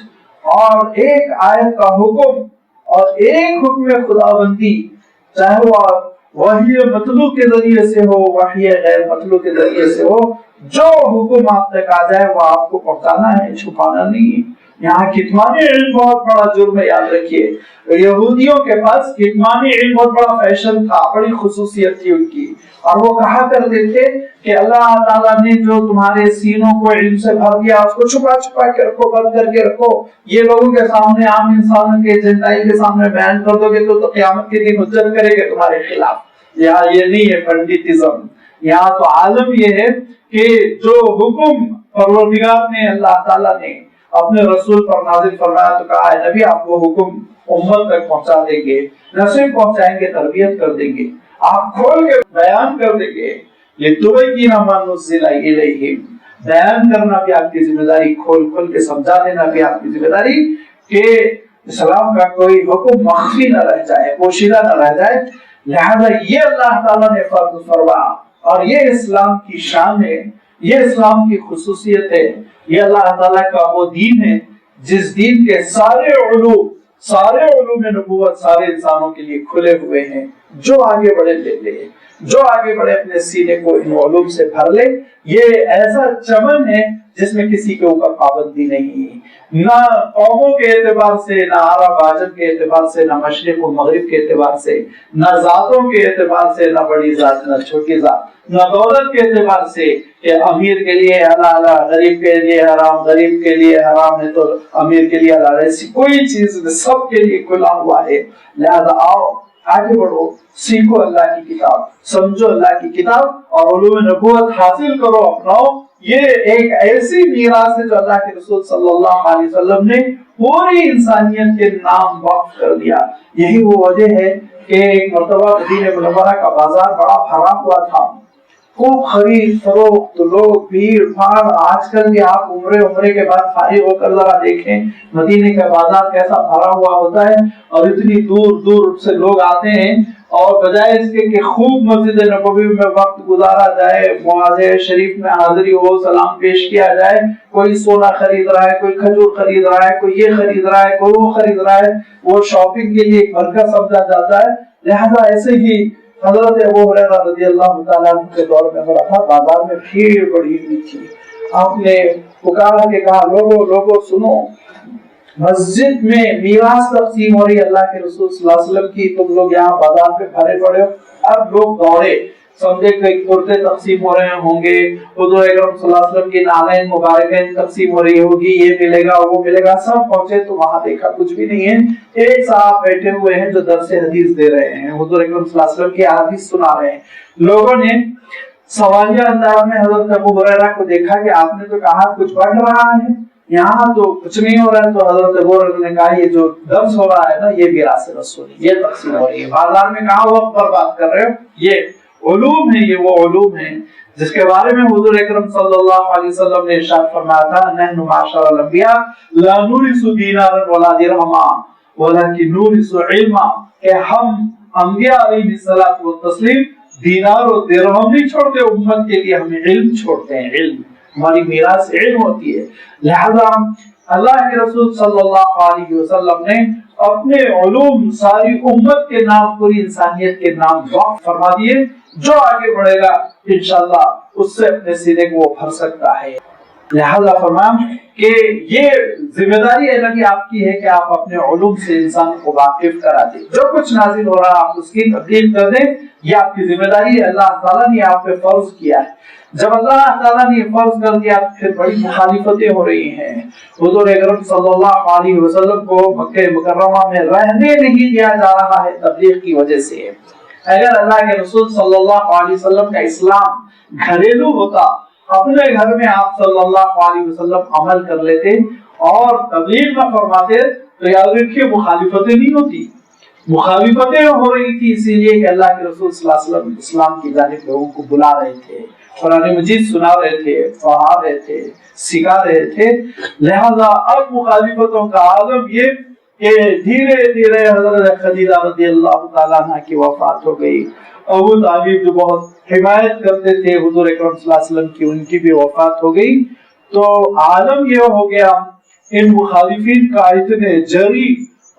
اور ایک آیت کا حکم اور ایک حکم خداوندی، چاہے وہ وحی مطلوع کے ذریعے سے ہو، وحی غیر مطلوع کے ذریعے سے ہو، جو حکم آپ تک آ جائے وہ آپ کو پہنچانا ہے، چھپانا نہیں ہے۔ یہاں کتمان علم بہت بڑا جرم ہے، یاد رکھیے۔ یہودیوں کے پاس کتمان علم بہت بڑا فیشن تھا، بڑی خصوصیت تھی ان کی، اور وہ کہا کرتے تھے کہ اللہ تعالیٰ نے جو تمہارے سینوں کو علم سے بھر دیا اس کو چھپا چھپا کے رکھو، بند کر کے رکھو، یہ لوگوں کے سامنے، عام انسانوں کے، جنتائی کے سامنے بیان کر دو گے تو قیامت کے دن حجت کرے گے تمہارے خلاف۔ یہاں یہ نہیں ہے پنڈتزم، یہاں تو عالم یہ ہے کہ جو حکم پروردگار نے، اللہ تعالیٰ نے اپنے رسول پر نازل فرمایا تو کہا ہے نبی آپ وہ حکم امت تک پہنچا دیں گے، نہ صرف پہنچائیں گے، تربیت کر دیں گے، آپ کھول کے بیان کر دیں گے۔ لِتُبَيِّنَ مَا نُزِّلَ إِلَيْهِمْ، بیان کرنا بھی آپ کی ذمہ داری، کھول کھول کے سمجھا دینا بھی آپ کی ذمہ داری، کہ اسلام کا کوئی حکم مخفی نہ رہ جائے، پوشیدہ نہ رہ جائے۔ لہذا یہ اللہ تعالیٰ نے فرض فرما، اور یہ اسلام کی شان ہے، یہ اسلام کی خصوصیت ہے، یہ اللہ تعالیٰ کا وہ دین ہے جس دین کے سارے علوم نبوت سارے انسانوں کے لیے کھلے ہوئے ہیں۔ جو آگے بڑھے لے لے، جو آگے بڑھے اپنے سینے کو ان علوم سے بھر لے۔ یہ ایسا چمن ہے جس میں کسی کے اوپر پابندی نہیں، نہ قوموں کے اعتبار سے، نہ عرب عجم کے اعتبار سے، نہ مشرق و مغرب کے اعتبار سے، نہ ذاتوں کے اعتبار سے، نہ بڑی ذات نہ چھوٹی ذات، نہ دولت کے اعتبار سے کہ امیر کے لیے حلال، غریب کے لیے حرام، غریب کے لیے حرام ہے تو امیر کے لیے حلال، ایسی کوئی چیز سب کے لیے کھلا ہوا ہے۔ لہذا آؤ آگے بڑھو، سیکھو اللہ کی کتاب، سمجھو اللہ کی کتاب، اور علوم نبوت حاصل کرو، اپناؤ۔ یہ ایک ایسی میراث ہے جو اللہ کے رسول صلی اللہ علیہ وسلم نے پوری انسانیت کے نام وقف کر دیا۔ یہی وہ وجہ ہے کہ ایک مرتبہ مدینہ منورہ کا بازار بڑا بھرا ہوا تھا، خوب خرید فروخت، لوگ بھیڑ بھاڑ۔ آج کل بھی آپ عمرے کے بعد فارغ ہو کر ذرا دیکھیں مدینے کا بازار کیسا بھرا ہوا ہوتا ہے، اور اتنی دور دور سے لوگ آتے ہیں، اور بجائے اس کے کہ خوب مسجد نبوی میں وقت گزارا جائے، مواضع شریف میں حاضری ہو، سلام پیش کیا جائے، کوئی سونا خرید رہا ہے، کوئی کھجور خرید رہا ہے، کوئی یہ خرید رہا ہے، کوئی وہ خرید رہا ہے، وہ شاپنگ کے لیے ایک مرکز سمجھا جاتا ہے۔ لہذا ایسے ہی حضرت ابو ہریرہ رضی اللہ تعالیٰ عنہ کے دور میں ہو رہا تھا، بازار میں بھیڑ بڑی ہوئی تھی۔ آپ نے پکارا کہ کہا لوگوں سنو، مسجد میں میراث تقسیم ہو رہی ہے اللہ کے رسول صلی اللہ علیہ وسلم کی، تم لوگ یہاں بازار پہ کھڑے پڑے ہو۔ اب لوگ دوڑے، سمجھے کہ کرتے تقسیم ہو رہے ہوں گے، حضور اکرم صلی اللہ علیہ وسلم کی نالین مبارکین تقسیم ہو رہی ہوگی، یہ ملے گا وہ ملے گا۔ سب پہنچے تو وہاں دیکھا کچھ بھی نہیں ہے، ایک صاحب بیٹھے ہوئے ہیں جو درس حدیث دے رہے ہیں، حضور اکرم صلی اللہ علیہ وسلم کی حدیث سنا رہے ہیں۔ لوگوں نے سوالیہ انداز میں حضرت ابو ہریرہ کو دیکھا کہ آپ نے تو کہا کچھ بڑھ رہا ہے، یہاں تو کچھ نہیں ہو رہا ہے۔ تو حضرت ابو ہریرہ نے کہا یہ جو درس ہو رہا ہے نا، یہ میراث رسول، یہ تقسیم ہو رہی ہے، بازار میں کہاں وقت پر بات کر رہے ہو، یہ علوم ہے، یہ وہ علوم ہے جس کے بارے میں حضور اکرم صلی اللہ علیہ وسلم نے ارشاد فرمایا تھا، نحن معاشر الانبیاء لا نورث دینارا ولا درہما ولکن نورث علما، کہ ہم انبیاء علیہ الصلوۃ والتسلیم دینار و درہم نہیں چھوڑتے امت کے لیے، ہمیں علم چھوڑتے ہیں، علم، ہماری میراث علم ہوتی ہے۔ لہذا اللہ کے رسول صلی اللہ علیہ وسلم نے اپنے علوم ساری امت کے نام، پوری انسانیت کے نام وقف فرما دیے۔ جو آگے بڑھے گا انشاءاللہ اس سے اپنے سینے کو وہ بھر سکتا ہے۔ لہذا فرمایا کہ یہ ذمہ داری ہے نبی آپ کی ہے کہ آپ اپنے علوم سے انسان کو واقف کرا دیں، جو کچھ نازل ہو رہا آپ اس کی تبلیغ کر دیں، یہ آپ کی ذمہ داری ہے، اللہ تعالیٰ نے آپ پہ فرض کیا ہے۔ جب اللہ تعالیٰ نے فرض کر دیا پھر بڑی مخالفتیں ہو رہی ہیں۔ حضور اکرم صلی اللہ علیہ وسلم کو مکہ مکرمہ میں رہنے نہیں دیا جا رہا ہے تبلیغ کی وجہ سے۔ اگر اللہ کے رسول صلی اللہ علیہ وسلم کا اسلام گھریلو ہوتا، اپنے گھر میں آپ صلی اللہ علیہ وسلم عمل کر لیتے اور تبلیغ نہ فرماتے تو یاد رکھیے مخالفتیں نہیں ہوتی۔ مخالفتیں ہو رہی تھی اسی لیے کہ اللہ کے رسول صلی اللہ علیہ وسلم اسلام کی جانب لوگوں کو بلا رہے تھے، قرآن مجید سنا رہے تھے، پڑھا رہے تھے، سکھا رہے تھے۔ لہذا اب مخالفتوں کا عالم یہ کہ دھیرے دھیرے حضرت خدیجہ رضی اللہ تعالیٰ عنہ کی وفات ہو گئی. ابو طالب جو بہت حمایت کرتے تھے حضور اکرم صلی اللہ علیہ وسلم کی، ان کی بھی وفات ہو گئی. تو عالم یہ ہو گیا ان مخالفین کا اتنے جری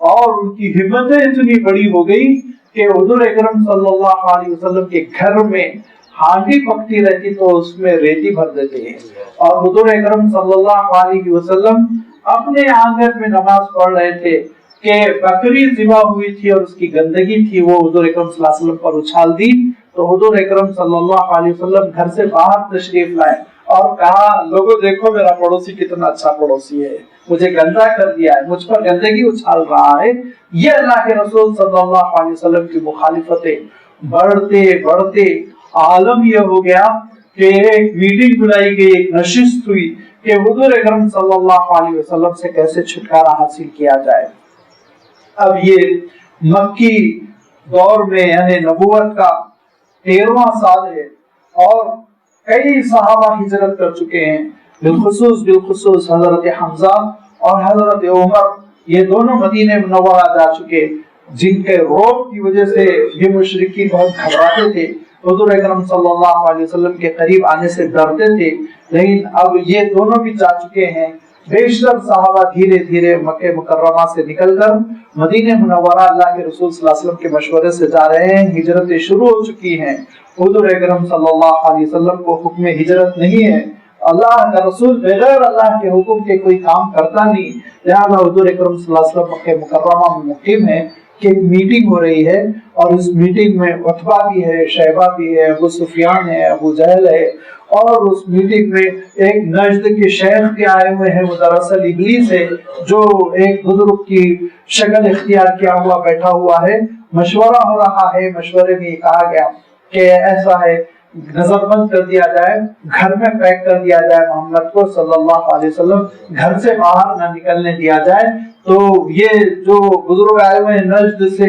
اور ان کی ہمتیں اتنی بڑی ہو گئی کہ حضور اکرم صلی اللہ علیہ وسلم کے گھر میں ہانڈی پکتی رہتی تو اس میں ریتی بھر دیتے ہیں، اور حضور اکرم صلی اللہ علیہ وسلم اپنے آنگن میں نماز پڑھ رہے تھے کہ بکری ذبح ہوئی تھی اور اس کی گندگی تھی وہ حضور اکرم صلی اللہ علیہ وسلم پر اچھال دی. تو حضور اکرم صلی اللہ علیہ وسلم گھر سے باہر تشریف لائے اور کہا لوگوں دیکھو میرا پڑوسی کتنا اچھا پڑوسی ہے، مجھے گندا کر دیا ہے، مجھ پر گندگی اچھال رہا ہے. یہ اللہ کے رسول صلی اللہ علیہ وسلم کی مخالفتیں بڑھتے بڑھتے عالم یہ ہو گیا کہ ایک میٹنگ بلائی گئی، ایک نشست ہوئی کہ حضور اکرم صلی اللہ علیہ وسلم سے کیسے چھٹکارا حاصل کیا جائے. اب یہ مکی دور میں یعنی نبوت کا 13واں سال ہے اور کئی صحابہ ہجرت کر چکے ہیں، بالخصوص حضرت حمزہ اور حضرت عمر، یہ دونوں مدینہ منورہ جا چکے، جن کے روب کی وجہ سے یہ مشرکین بہت گھبراتے تھے، حضور اکرم صلی اللہ علیہ وسلم کے قریب آنے سے ڈرتے تھے. لیکن اب یہ دونوں بھی جا چکے ہیں. بیشتر صحابہ دھیرے دھیرے مکہ مکرمہ سے نکل کر مدینہ منورہ اللہ کے رسول صلی اللہ علیہ وسلم کے مشورے سے جا رہے ہیں. ہجرتیں شروع ہو چکی ہیں. حضور اکرم صلی اللہ علیہ وسلم کو حکم ہجرت نہیں ہے، اللہ کا رسول بغیر اللہ کے حکم کے کوئی کام کرتا نہیں، لہذا حضور اکرم صلی اللہ علیہ وسلم مکہ مکرمہ میں مقیم ہے کہ ایک میٹنگ ہو رہی ہے، اور اس میٹنگ میں عتبہ بھی ہے، شیبہ بھی ہے، ابو سفیان ہے، ابو جہل ہے، اور اس میٹنگ میں ایک نجد کے شیخ بھی آئے ہوئے ہیں، وہ دراصل ابلیس ہے جو ایک بزرگ کی شکل اختیار کیا ہوا بیٹھا ہوا ہے. مشورہ ہو رہا ہے، مشورے میں یہ کہا گیا کہ ایسا ہے نظر بند کر دیا جائے، گھر میں پیک کر دیا جائے، محمد کو صلی اللہ علیہ وسلم گھر سے باہر نہ نکلنے دیا جائے. تو یہ جو بزرگ آئے ہوئے نجد سے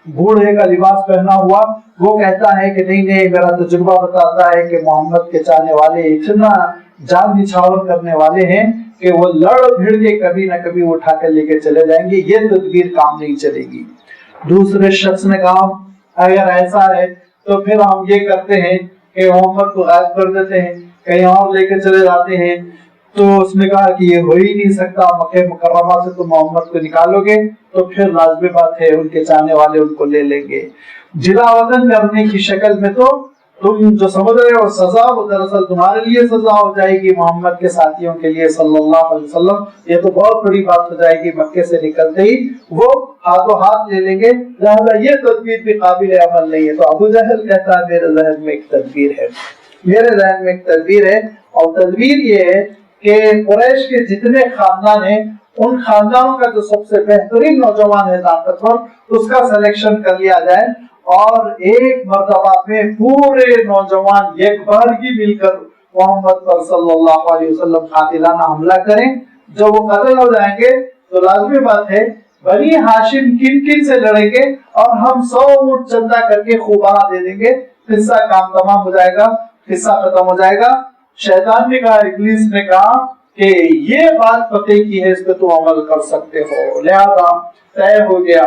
بوڑھے کا لباس پہنا ہوا، وہ کہتا ہے کہ نہیں میرا تجربہ بتاتا ہے کہ محمد کے چاہنے والے اتنا جان نچھاور کرنے والے ہیں کہ وہ لڑ بھیڑ کے کبھی نہ کبھی اٹھا کر لے کے چلے جائیں گے، یہ تدبیر کام نہیں چلے گی. دوسرے شخص نے کہا اگر ایسا ہے تو پھر ہم یہ کرتے ہیں کہ محمد کو غائب کر دیتے ہیں، کہیں اور لے کے چلے جاتے ہیں. تو اس نے کہا کہ یہ ہو ہی نہیں سکتا، مکہ مکرمہ سے تم محمد کو نکالو گے تو پھر لازمی بات ہے ان کے چاہنے والے ان کو لے لیں گے. جلا وطن کرنے کی شکل میں تو تم جو سمجھ رہے ہو سزا، وہ دراصل تمہارے لیے سزا ہو جائے گی، محمد کے ساتھیوں کے لیے صلی اللہ علیہ وسلم یہ تو بہت بڑی بات ہو جائے گی. مکے سے نکلتے ہی وہ ہاتھوں ہاتھ لے لیں گے، لہذا یہ تدبیر بھی قابل عمل نہیں ہے. تو ابو جہل کہتا ہے میرے ذہن میں ایک تدبیر ہے، میرے ذہن میں ایک تدبیر ہے، اور تدبیر یہ ہے کہ قریش کے جتنے خاندان ہیں ان خاندانوں کا جو سب سے بہترین نوجوان ہے طاقتور، اس کا سلیکشن کر لیا جائے اور ایک مرتبہ میں پورے نوجوان ایک بارگی مل کر محمد پر صلی اللہ علیہ وسلم قاتلانہ حملہ کریں. جب وہ قتل ہو جائیں گے تو لازمی بات ہے بنی ہاشم کن کن سے لڑیں گے اور ہم 100 اونٹ چندہ کر کے خوبانہ دے دیں گے، قصہ کام تمام ہو جائے گا، قصہ ختم ہو جائے گا. شیطان نے کہا، ابلیس نے کہا کہ یہ بات پتے کی ہے، اس پہ تو عمل کر سکتے ہو. لہذا طے ہو گیا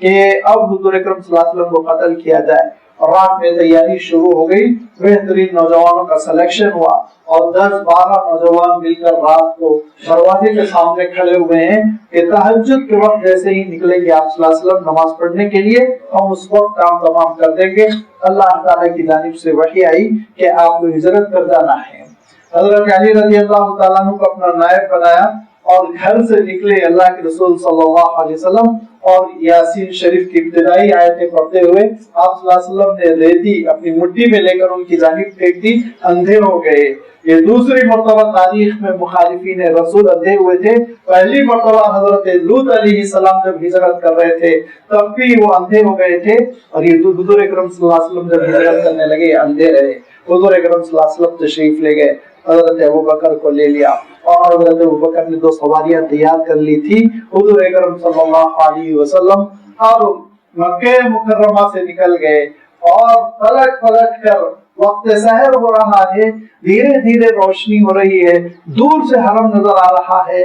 کہ اب حضور اکرم صلی اللہ علیہ وسلم کو قتل کیا جائے. اور رات میں تیاری شروع ہو گئی، بہترین نوجوانوں کا سلیکشن ہوا اور 10-12 نوجوان مل کر رات کو دروازے کے سامنے کھڑے ہوئے ہیں کہ تہجد کے وقت جیسے ہی نکلے گے آپ صلی اللہ علیہ وسلم نماز پڑھنے کے لیے، ہم اس وقت کام تمام کر دیں گے. اللہ تعالیٰ کی جانب سے وحی آئی کہ آپ کو ہجرت کر جانا ہے. حضرت علی رضی اللہ تعالیٰ عنہ کو اپنا نائب بنایا اور گھر سے نکلے اللہ کے رسول صلی اللہ علیہ وسلم اور یاسین شریف کی ابتدائی آیتیں پڑھتے ہوئے آپ صلی اللہ علیہ وسلم نے ریتی اپنی مٹھی میں لے کر ان کی جانب پھینک دی، اندھے ہو گئے. یہ دوسری مرتبہ تاریخ میں مخالفین رسول اندھے ہوئے تھے. پہلی مرتبہ حضرت لوط علیہ السلام جب ہجرت کر رہے تھے تب بھی وہ اندھے ہو گئے تھے، اور یہ حضور اکرم صلی اللہ علیہ وسلم جب ہجرت کرنے لگے اندھے رہے. حضور اکرم صلی اللہ علیہ وسلم تشریف لے گئے، حضرت ابوبکر کو لے لیا اور حضرت ابوبکر نے 2 سواریاں تیار کر لی تھی. حضور اکرم صلی اللہ علیہ وسلم اب مکہ مکرمہ سے نکل گئے اور پلٹ پلٹ کر وقت سحر ہو رہا ہے، دھیرے دھیرے روشنی ہو رہی ہے، دور سے حرم نظر آ رہا ہے،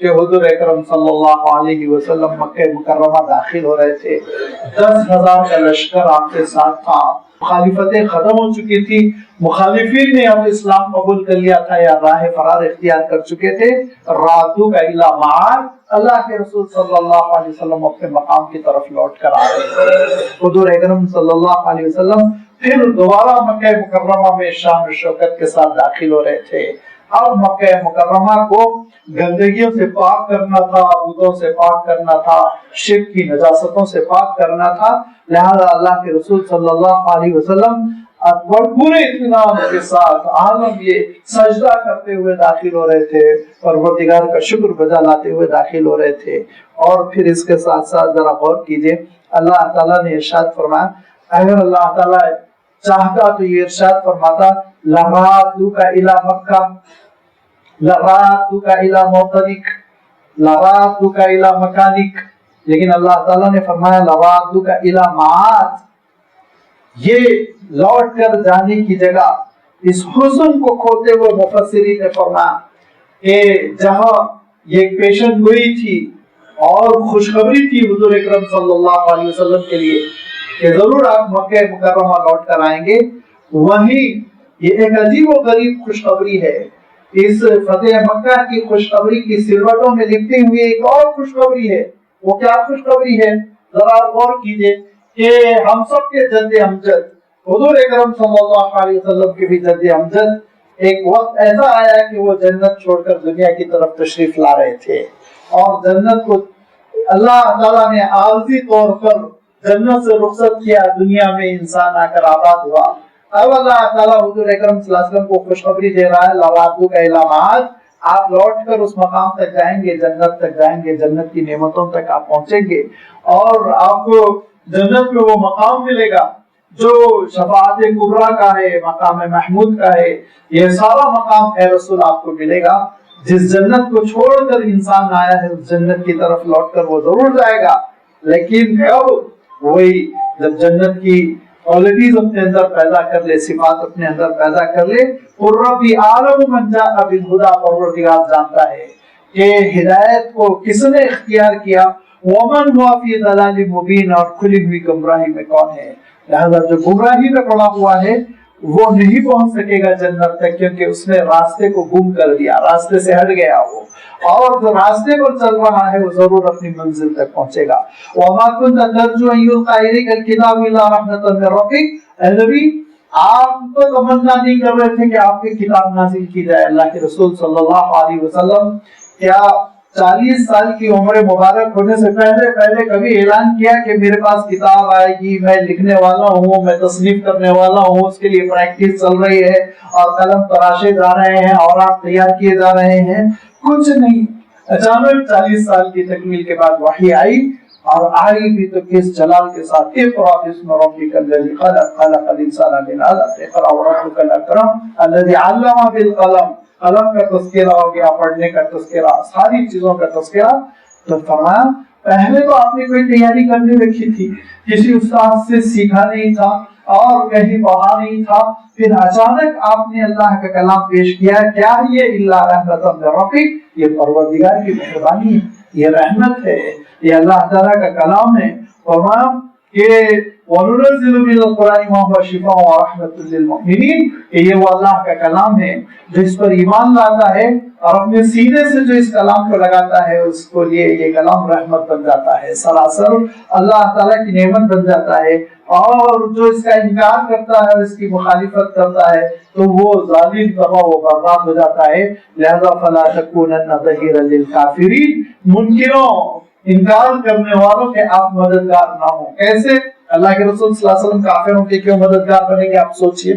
کہ حضور اکرم صلی اللہ علیہ وسلم مکہ مکرمہ داخل ہو رہے تھے، 10,000 کا لشکر آپ کے ساتھ تھا، مخالفتیں ختم ہو چکی تھی، مخالفین نے اب اسلام قبول کر لیا تھا یا راہ فرار اختیار کر چکے تھے، راتوں کا الی معاد، اللہ کے رسول صلی اللہ علیہ وسلم اپنے مقام کی طرف لوٹ کر آ رہے تھے۔ حضور اکرم صلی اللہ علیہ وسلم پھر دوبارہ مکہ مکرمہ میں شان و شوکت کے ساتھ داخل ہو رہے تھے۔ اب مکہ مکرمہ کو گندگیوں سے پاک کرنا تھا، بتوں سے پاک کرنا تھا، شرک کی نجاستوں سے پاک کرنا تھا، لہذا اللہ کے رسول صلی اللہ علیہ وسلم پورے اطمینان کے ساتھ عالم یہ سجدہ کرتے ہوئے داخل ہو رہے تھے، پروردگار کا شکر بجا لاتے ہوئے داخل ہو رہے تھے۔ اور پھر اس کے ساتھ ساتھ ذرا غور کیجئے، اللہ تعالیٰ نے ارشاد فرمایا، اگر اللہ تعالیٰ چاہتا تو یہ ارشاد فرماتا لَرَادُّكَ إِلَى مَكَّةَ لَرَادُّكَ إِلَى مَوْطَنِكَ لَرَادُّكَ إِلَى مَكَانِكَ، لیکن اللہ تعالیٰ نے فرمایا لَرَادُّكَ إِلَى مَعَادٍ، یہ لوٹ کر جانے کی جگہ۔ اس حسن کو کھوتے ہوئے مفسرین نے فرمایا کہ جہاں یہ پیشن گوئی تھی اور خوشخبری تھی حضور اکرم صلی اللہ علیہ وسلم کے لیے کہ ضرور آپ مکہ مکرمہ لوٹ کر آئیں گے، وہیں یہ ایک عجیب و غریب خوشخبری ہے۔ اس فتح مکہ کی خوشخبری کی سلوٹوں میں لپٹی ہوئی ایک اور خوشخبری ہے۔ وہ کیا خوشخبری ہے؟ ذرا غور کیجئے کہ ہم سب کے جد امجد حضور اکرم صلی اللہ علیہ وسلم کے بھی جد امجد ایک وقت ایسا آیا کہ وہ جنت چھوڑ کر دنیا کی طرف تشریف لا رہے تھے، اور جنت کو اللہ تعالیٰ نے عارضی طور پر جنت سے رخصت کیا، دنیا میں انسان آ کر آباد ہوا۔ اب اللہ تعالیٰ حضور اکرم صلی اللہ علیہ وسلم کو خوشخبری دے رہا ہے لَرَادُّكَ إِلَى مَعَادٍ، آپ لوٹ کر اس مقام تک جائیں گے، جنت تک جائیں گے، جنت کی نعمتوں تک آپ پہنچیں گے، اور آپ کو جنت میں وہ مقام ملے گا جو شفاعت کبریٰ کا ہے، مقام محمود کا ہے۔ یہ سارا مقام اے رسول آپ کو ملے گا۔ جس جنت کو چھوڑ کر انسان آیا ہے اس جنت کی طرف لوٹ کر وہ ضرور جائے گا، لیکن کب؟ وہی جب جنت کی کوالٹیز اپنے اندر پیدا کر لے، صفات اپنے اندر پیدا کر لے۔ قُلْ رَبِّ أَعْلَمُ مَنْ جَاءَ بِالْهُدَىٰ، پروردگار جانتا ہے کہ ہدایت کو کس نے اختیار کیا، وَمَنْ هُوَ فِي ضَلَالٍ مُبِينٍ، اور کھلی ہوئی گمراہی میں کون ہے۔ لہذا جو گمراہی میں پڑا ہوا ہے وہ نہیں پہنچ سکے گا جنت تک، کیونکہ اس نے راستے کو گم کر دیا، راستے سے ہٹ گیا وہ، اور جو راستے پر چل رہا ہے وہ ضرور اپنی منزل تک پہنچے گا۔ وَمَا كُنْتَ تَرْجُو أَن يُلْقَىٰ إِلَيْكَ الْكِتَابُ إِلَّا رَحْمَةً مِّن رَّبِّكَ، اے نبی آپ تو تمنا نہیں کر رہے تھے کہ آپ کی کتاب نازل کی جائے۔ اللہ کے رسول صلی اللہ علیہ وسلم کیا 40 سال کی عمر مبارک ہونے سے پہلے کبھی اعلان کیا کہ میرے پاس کتاب آئے گی، میں لکھنے والا ہوں، میں تصنیف کرنے والا ہوں، اس کے لیے پریکٹس چل رہی ہے اور قلم تراشے جا رہے ہیں اور آپ تیار کیے جا رہے ہیں؟ کچھ نہیں، اچانک 40 سال کی تکمیل کے بعد وحی آئی، اور آئی بھی تو کس جلال کے ساتھ، اقرأ باسم ربک الذی خلق، خلق الانسان من علق، اقرأ وربک الاکرم الذی علم بالقلم، قلم کا تذکرہ ہو گیا، پڑھنے کا تذکرہ، ساری چیزوں کا تذکرہ۔ تو فرمایا پہلے تو آپ نے کوئی تیاری کرنے رکھی تھی، کسی استاد سے سیکھا نہیں تھا اور کہیں پڑھا نہیں تھا، پھر اچانک آپ نے اللہ کا کلام پیش کیا، کیا یہ الا رحمۃ من ربک، یہ پروردگار کی مہربانی ہے، یہ رحمت ہے، یہ اللہ تعالیٰ کا کلام ہے۔ فرمایا کہ وَنُنَزِّلُ مِنَ الْقُرْآنِ مَا هُوَ شِفَاءٌ وَرَحْمَةٌ لِّلْمُؤْمِنِينَ، کہ یہ وہ اللہ کا کلام ہے جو اس پر ایمان لاتا ہے اور اپنے سینے سے جو اس کلام کو لگاتا ہے اس کو لیے یہ کلام رحمت بن جاتا ہے، سراسر اللہ تعالیٰ کی نعمت بن جاتا ہے، اور جو اس کا انکار کرتا ہے، اس کی مخالفت کرتا ہے تو وہ ظالم تباہ و برباد ہو جاتا ہے۔ لہذا فَلَا تَكُونَنَّ ظَهِيرًا لِّلْكَافِرِينَ، منکروں، انکار کرنے والوں کے آپ مددگار نہ ہوں۔ کیسے؟ اللہ کے رسول صلی اللہ علیہ وسلم کافروں کے کیوں مددگار بنیں گے؟ آپ سوچئے،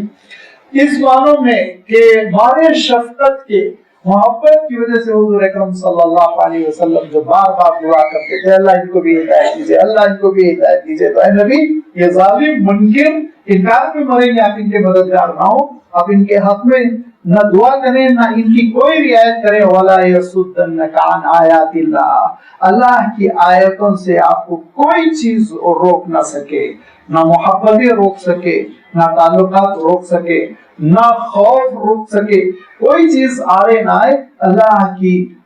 اس معنوں میں کہ مارے شفقت کے، محبت کی وجہ سے حضور اکرم صلی اللہ علیہ وسلم جو بار بار دعا کرتے تھے اللہ ان کو بھی ہدایت دیجئے، اللہ ان کو بھی ہدایت دیجئے، تو اے نبی یہ ظالم منکر انکار پہ مریں گے، آپ ان کے مددگار نہ ہو، آپ ان کے حق میں نہ دعا کریں نہ ان کی کوئی رعایت کریں۔ وَلَا يَصُدَّنَّكَ عَنْ آيَاتِ اللَّهِ، اللہ کی آیتوں سے آپ کو کوئی چیز روک نہ سکے، نہ محبتیں روک سکے، نہ تعلقات روک سکے، نہ خوف روک سکے، کوئی چیز آڑے نہ آئے اللہ کی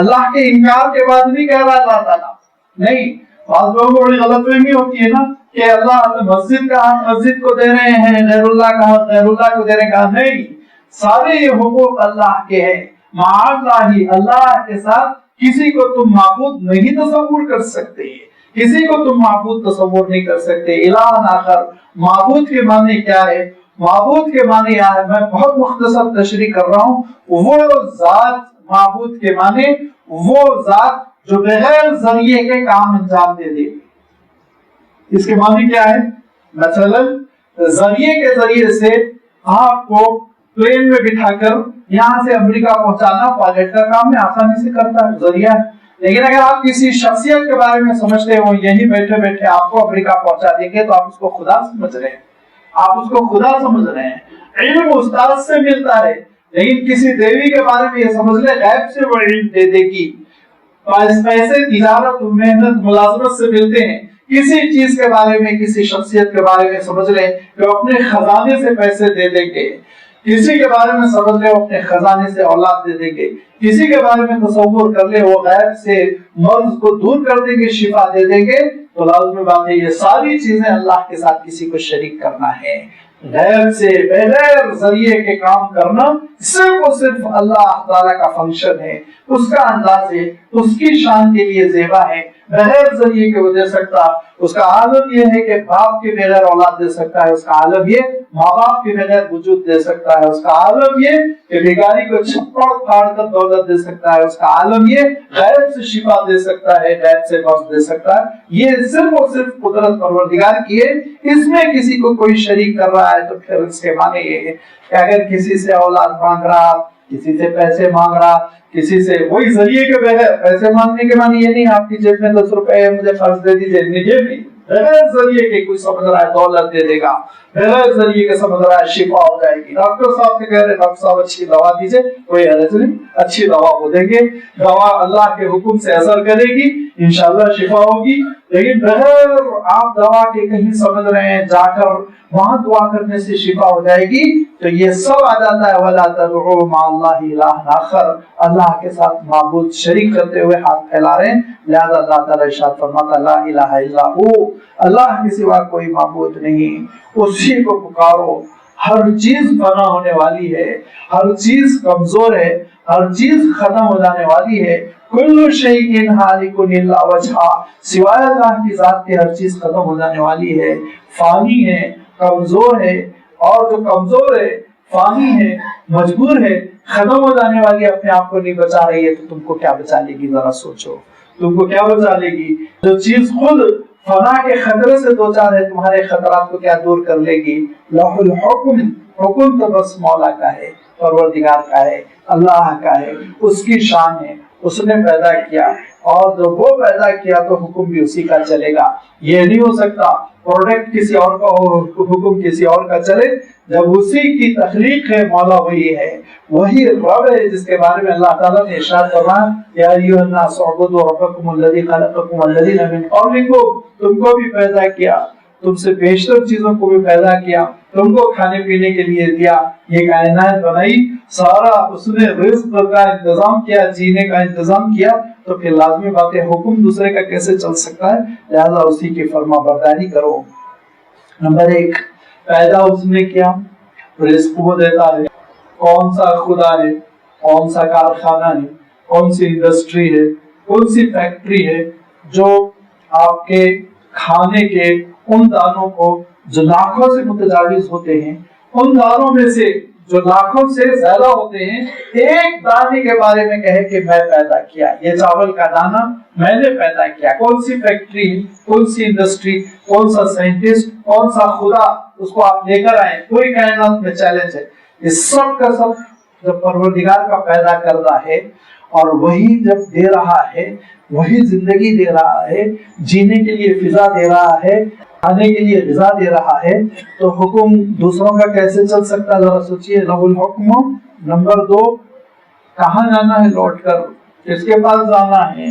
اللہ کے انکار کے بعد نہیں کہہ رہا اللہ تعالیٰ، نہیں. بعض لوگوں کو بڑی غلط فہمی ہوتی ہے نا کہ اللہ مسجد کا حق مسجد کو دے رہے ہیں، غیر اللہ کا حق غیر اللہ کو دے رہے ہیں. کہا نہیں، سارے یہ حقوق اللہ کے ہیں. معاذ اللہ کے ساتھ کسی کو تم معبود نہیں تصور کر سکتے، کسی کو تم معبود تصور نہیں کر سکتے. الہ آخر، معبود کے معنی کیا ہے؟ معبود کے معنی کیا ہے؟ میں بہت مختصر تشریح کر رہا ہوں. وہ ذات، معبود کے معنی وہ ذات جو بغیر ذریعے کے کام انجام دے دے. اس کے معنی کیا ہے؟ مثلا ذریعے کے ذریعے سے آپ کو پلین میں بٹھا کر یہاں سے امریکہ پہنچانا پائلٹ کا کام ہے، آسانی سے کرتا ہے، ذریعہ ہے. لیکن اگر آپ کسی شخصیت کے بارے میں سمجھتے ہو یہیں بیٹھے بیٹھے آپ کو امریکہ پہنچا دیں گے، تو آپ اس کو خدا سمجھ رہے ہیں، آپ اس کو خدا سمجھ رہے ہیں. علم استاد سے ملتا ہے، لیکن کسی دیوی کے بارے میں یہ سمجھ لے غیب سے وہ علم دے دے گی. پیسے تجارت محنت ملازمت سے ملتے ہیں. کسی چیز کے بارے میں، کسی شخصیت کے بارے میں سمجھ لیں کہ وہ اپنے خزانے سے پیسے دے دیں گے. کسی کے بارے میں سمجھ لے وہ اپنے خزانے سے اولاد دے دیں گے. کسی کے بارے میں تصور کر لے وہ غیب سے مرض کو دور کر دیں گے، شفا دے دیں گے. تو لازمی بات ہے یہ ساری چیزیں اللہ کے ساتھ کسی کو شریک کرنا ہے. غیب سے بغیر ذریعے کے کام کرنا صرف اور صرف اللہ تعالیٰ کا فنکشن ہے، اس کا انداز ہے، اس کی شان کے لیے زیبا ہے. بغیر ذریعے کے وہ دے سکتا. اس کا عالم یہ ہے کہ باپ کے بغیر اولاد دے سکتا ہے. اس کا عالم یہ ماں باپ کے بغیر وجود دے سکتا ہے. اس کا عالم یہ کہ بیگاری کو چھپڑ پھاڑ کر دولت دے سکتا ہے. اس کا عالم یہ غیب سے شفا دے سکتا ہے، غیب سے مرض دے سکتا ہے. یہ صرف اور صرف قدرت پروردگار کی ہے. اس میں کسی کو کوئی شریک کر رہا ہے تو پھر اس کے معنی یہ ہے کہ اگر کسی سے اولاد مانگ رہا، کسی سے پیسے مانگ رہا، کسی سے وہی ذریعے کے بغیر، پیسے مانگنے کے معنی یہ نہیں آپ کی جیب میں 10 روپے ہے مجھے قرض دے دیجیے، نہیں، نہیں. بغیر ذریعے کے کوئی سمجھ رہا ہے دولت دے دے گا، بغیر ذریعے کے سمجھ رہا ہے شفا ہو جائے گی. ڈاکٹر صاحب سے کہہ رہے ڈاکٹر صاحب اچھی دوا دیجیے، کوئی حرج نہیں، اچھی دوا وہ دیں گے. دوا اللہ کے حکم سے اثر کرے گی، انشاءاللہ شفا ہوگی. لیکن بغیر آپ دوا کے کہیں سمجھ رہے ہیں جا کر وہاں دعا کرنے سے شفا ہو جائے گی، تو یہ سب آ جاتا ہے وَلَا تَدْعُوا مَعَ اللَّهِ إِلَٰهًا آخَرَ. اللہ کے ساتھ معبود شریک کرتے ہوئے ہاتھ پھیلا رہے ہیں. لہذا اللہ تعالیٰ ارشاد فرماتا لا الہ الا ہو، اللہ کے سوا کوئی معبود نہیں، اسی کو پکارو. ہر چیز فنا ہونے والی ہے، ہر چیز کمزور ہے، ہر چیز ختم ہو جانے والی ہے. کل شیء ہالک الا وجہہ، سوائے اللہ کی ذات کے ہر چیز ختم ہو جانے والی ہے، فانی ہے، کمزور ہے. اور جو کمزور ہے، فانی ہے، مجبور ہے، ختم ہو جانے والی اپنے آپ کو نہیں بچا رہی ہے، تو تم کو کیا بچا لے گی؟ ذرا سوچو، تم کو کیا بچا لے گی؟ جو چیز خود فنا کے خطرے سے دو چار ہے، تمہارے خطرات کو کیا دور کر لے گی؟ لوح الحکم، حکم تو بس مولا کا ہے، پروردگار کا ہے، اللہ کا ہے، اس کی شان ہے، اس نے پیدا کیا، اور جو وہ پیدا کیا تو حکم بھی اسی کا چلے گا. یہ نہیں ہو سکتا پروڈکٹ کسی اور کا ہو، حکم کسی اور کا چلے. جب اسی کی تخلیق ہے، مولا وہی ہے، وہی رب ہے جس کے بارے میں اللہ تعالیٰ نے ارشاد فرمایا یا ایھا الناس اعبدوا ربکم الذی خلقکم والذین من قبلکم، تم کو بھی پیدا کیا، تم سے بیشتر چیزوں کو بھی پیدا کیا، تم کو کھانے پینے کے لیے دیا، یہ کائنات بنائی، سارا اس نے رزق کا انتظام کیا، جینے کا انتظام کیا. تو پھر لازمی بات ہے حکم دوسرے کا کیسے چل سکتا ہے؟ لہذا اسی کی فرما برداری کرو. نمبر 1، پیدا اس نے کیا، رزق وہ دیتا ہے. کون سا خدا ہے، کون سا کارخانہ ہے، کون سی انڈسٹری ہے، کون سی فیکٹری ہے جو آپ کے کھانے کے ان دانوں کو جو لاکھوں سے متجاوز ہوتے ہیں، ان دانوں میں سے جو لاکھوں سے زیادہ ہوتے ہیں، ایک دانے کے بارے میں کہے کہ میں پیدا کیا، یہ چاول کا دانہ میں نے پیدا کیا. کون سی فیکٹری، کون سی انڈسٹری، کون سا سائنٹسٹ، کون سا خدا، اس کو آپ لے کر آئیں. پوری کائنات میں چیلنج ہے. اس سب کا سب جب پروردگار کا پیدا کردہ ہے، اور وہی جب دے رہا ہے، وہی زندگی دے رہا ہے، جینے کے لیے فضا دے رہا ہے، کھانے کے لیے غذا دے رہا ہے، تو حکم دوسروں کا کیسے چل سکتا ہے؟ ذرا سوچئے. لہ الحکم. نمبر 2، کہاں جانا ہے لوٹ کر، کس کے پاس جانا ہے،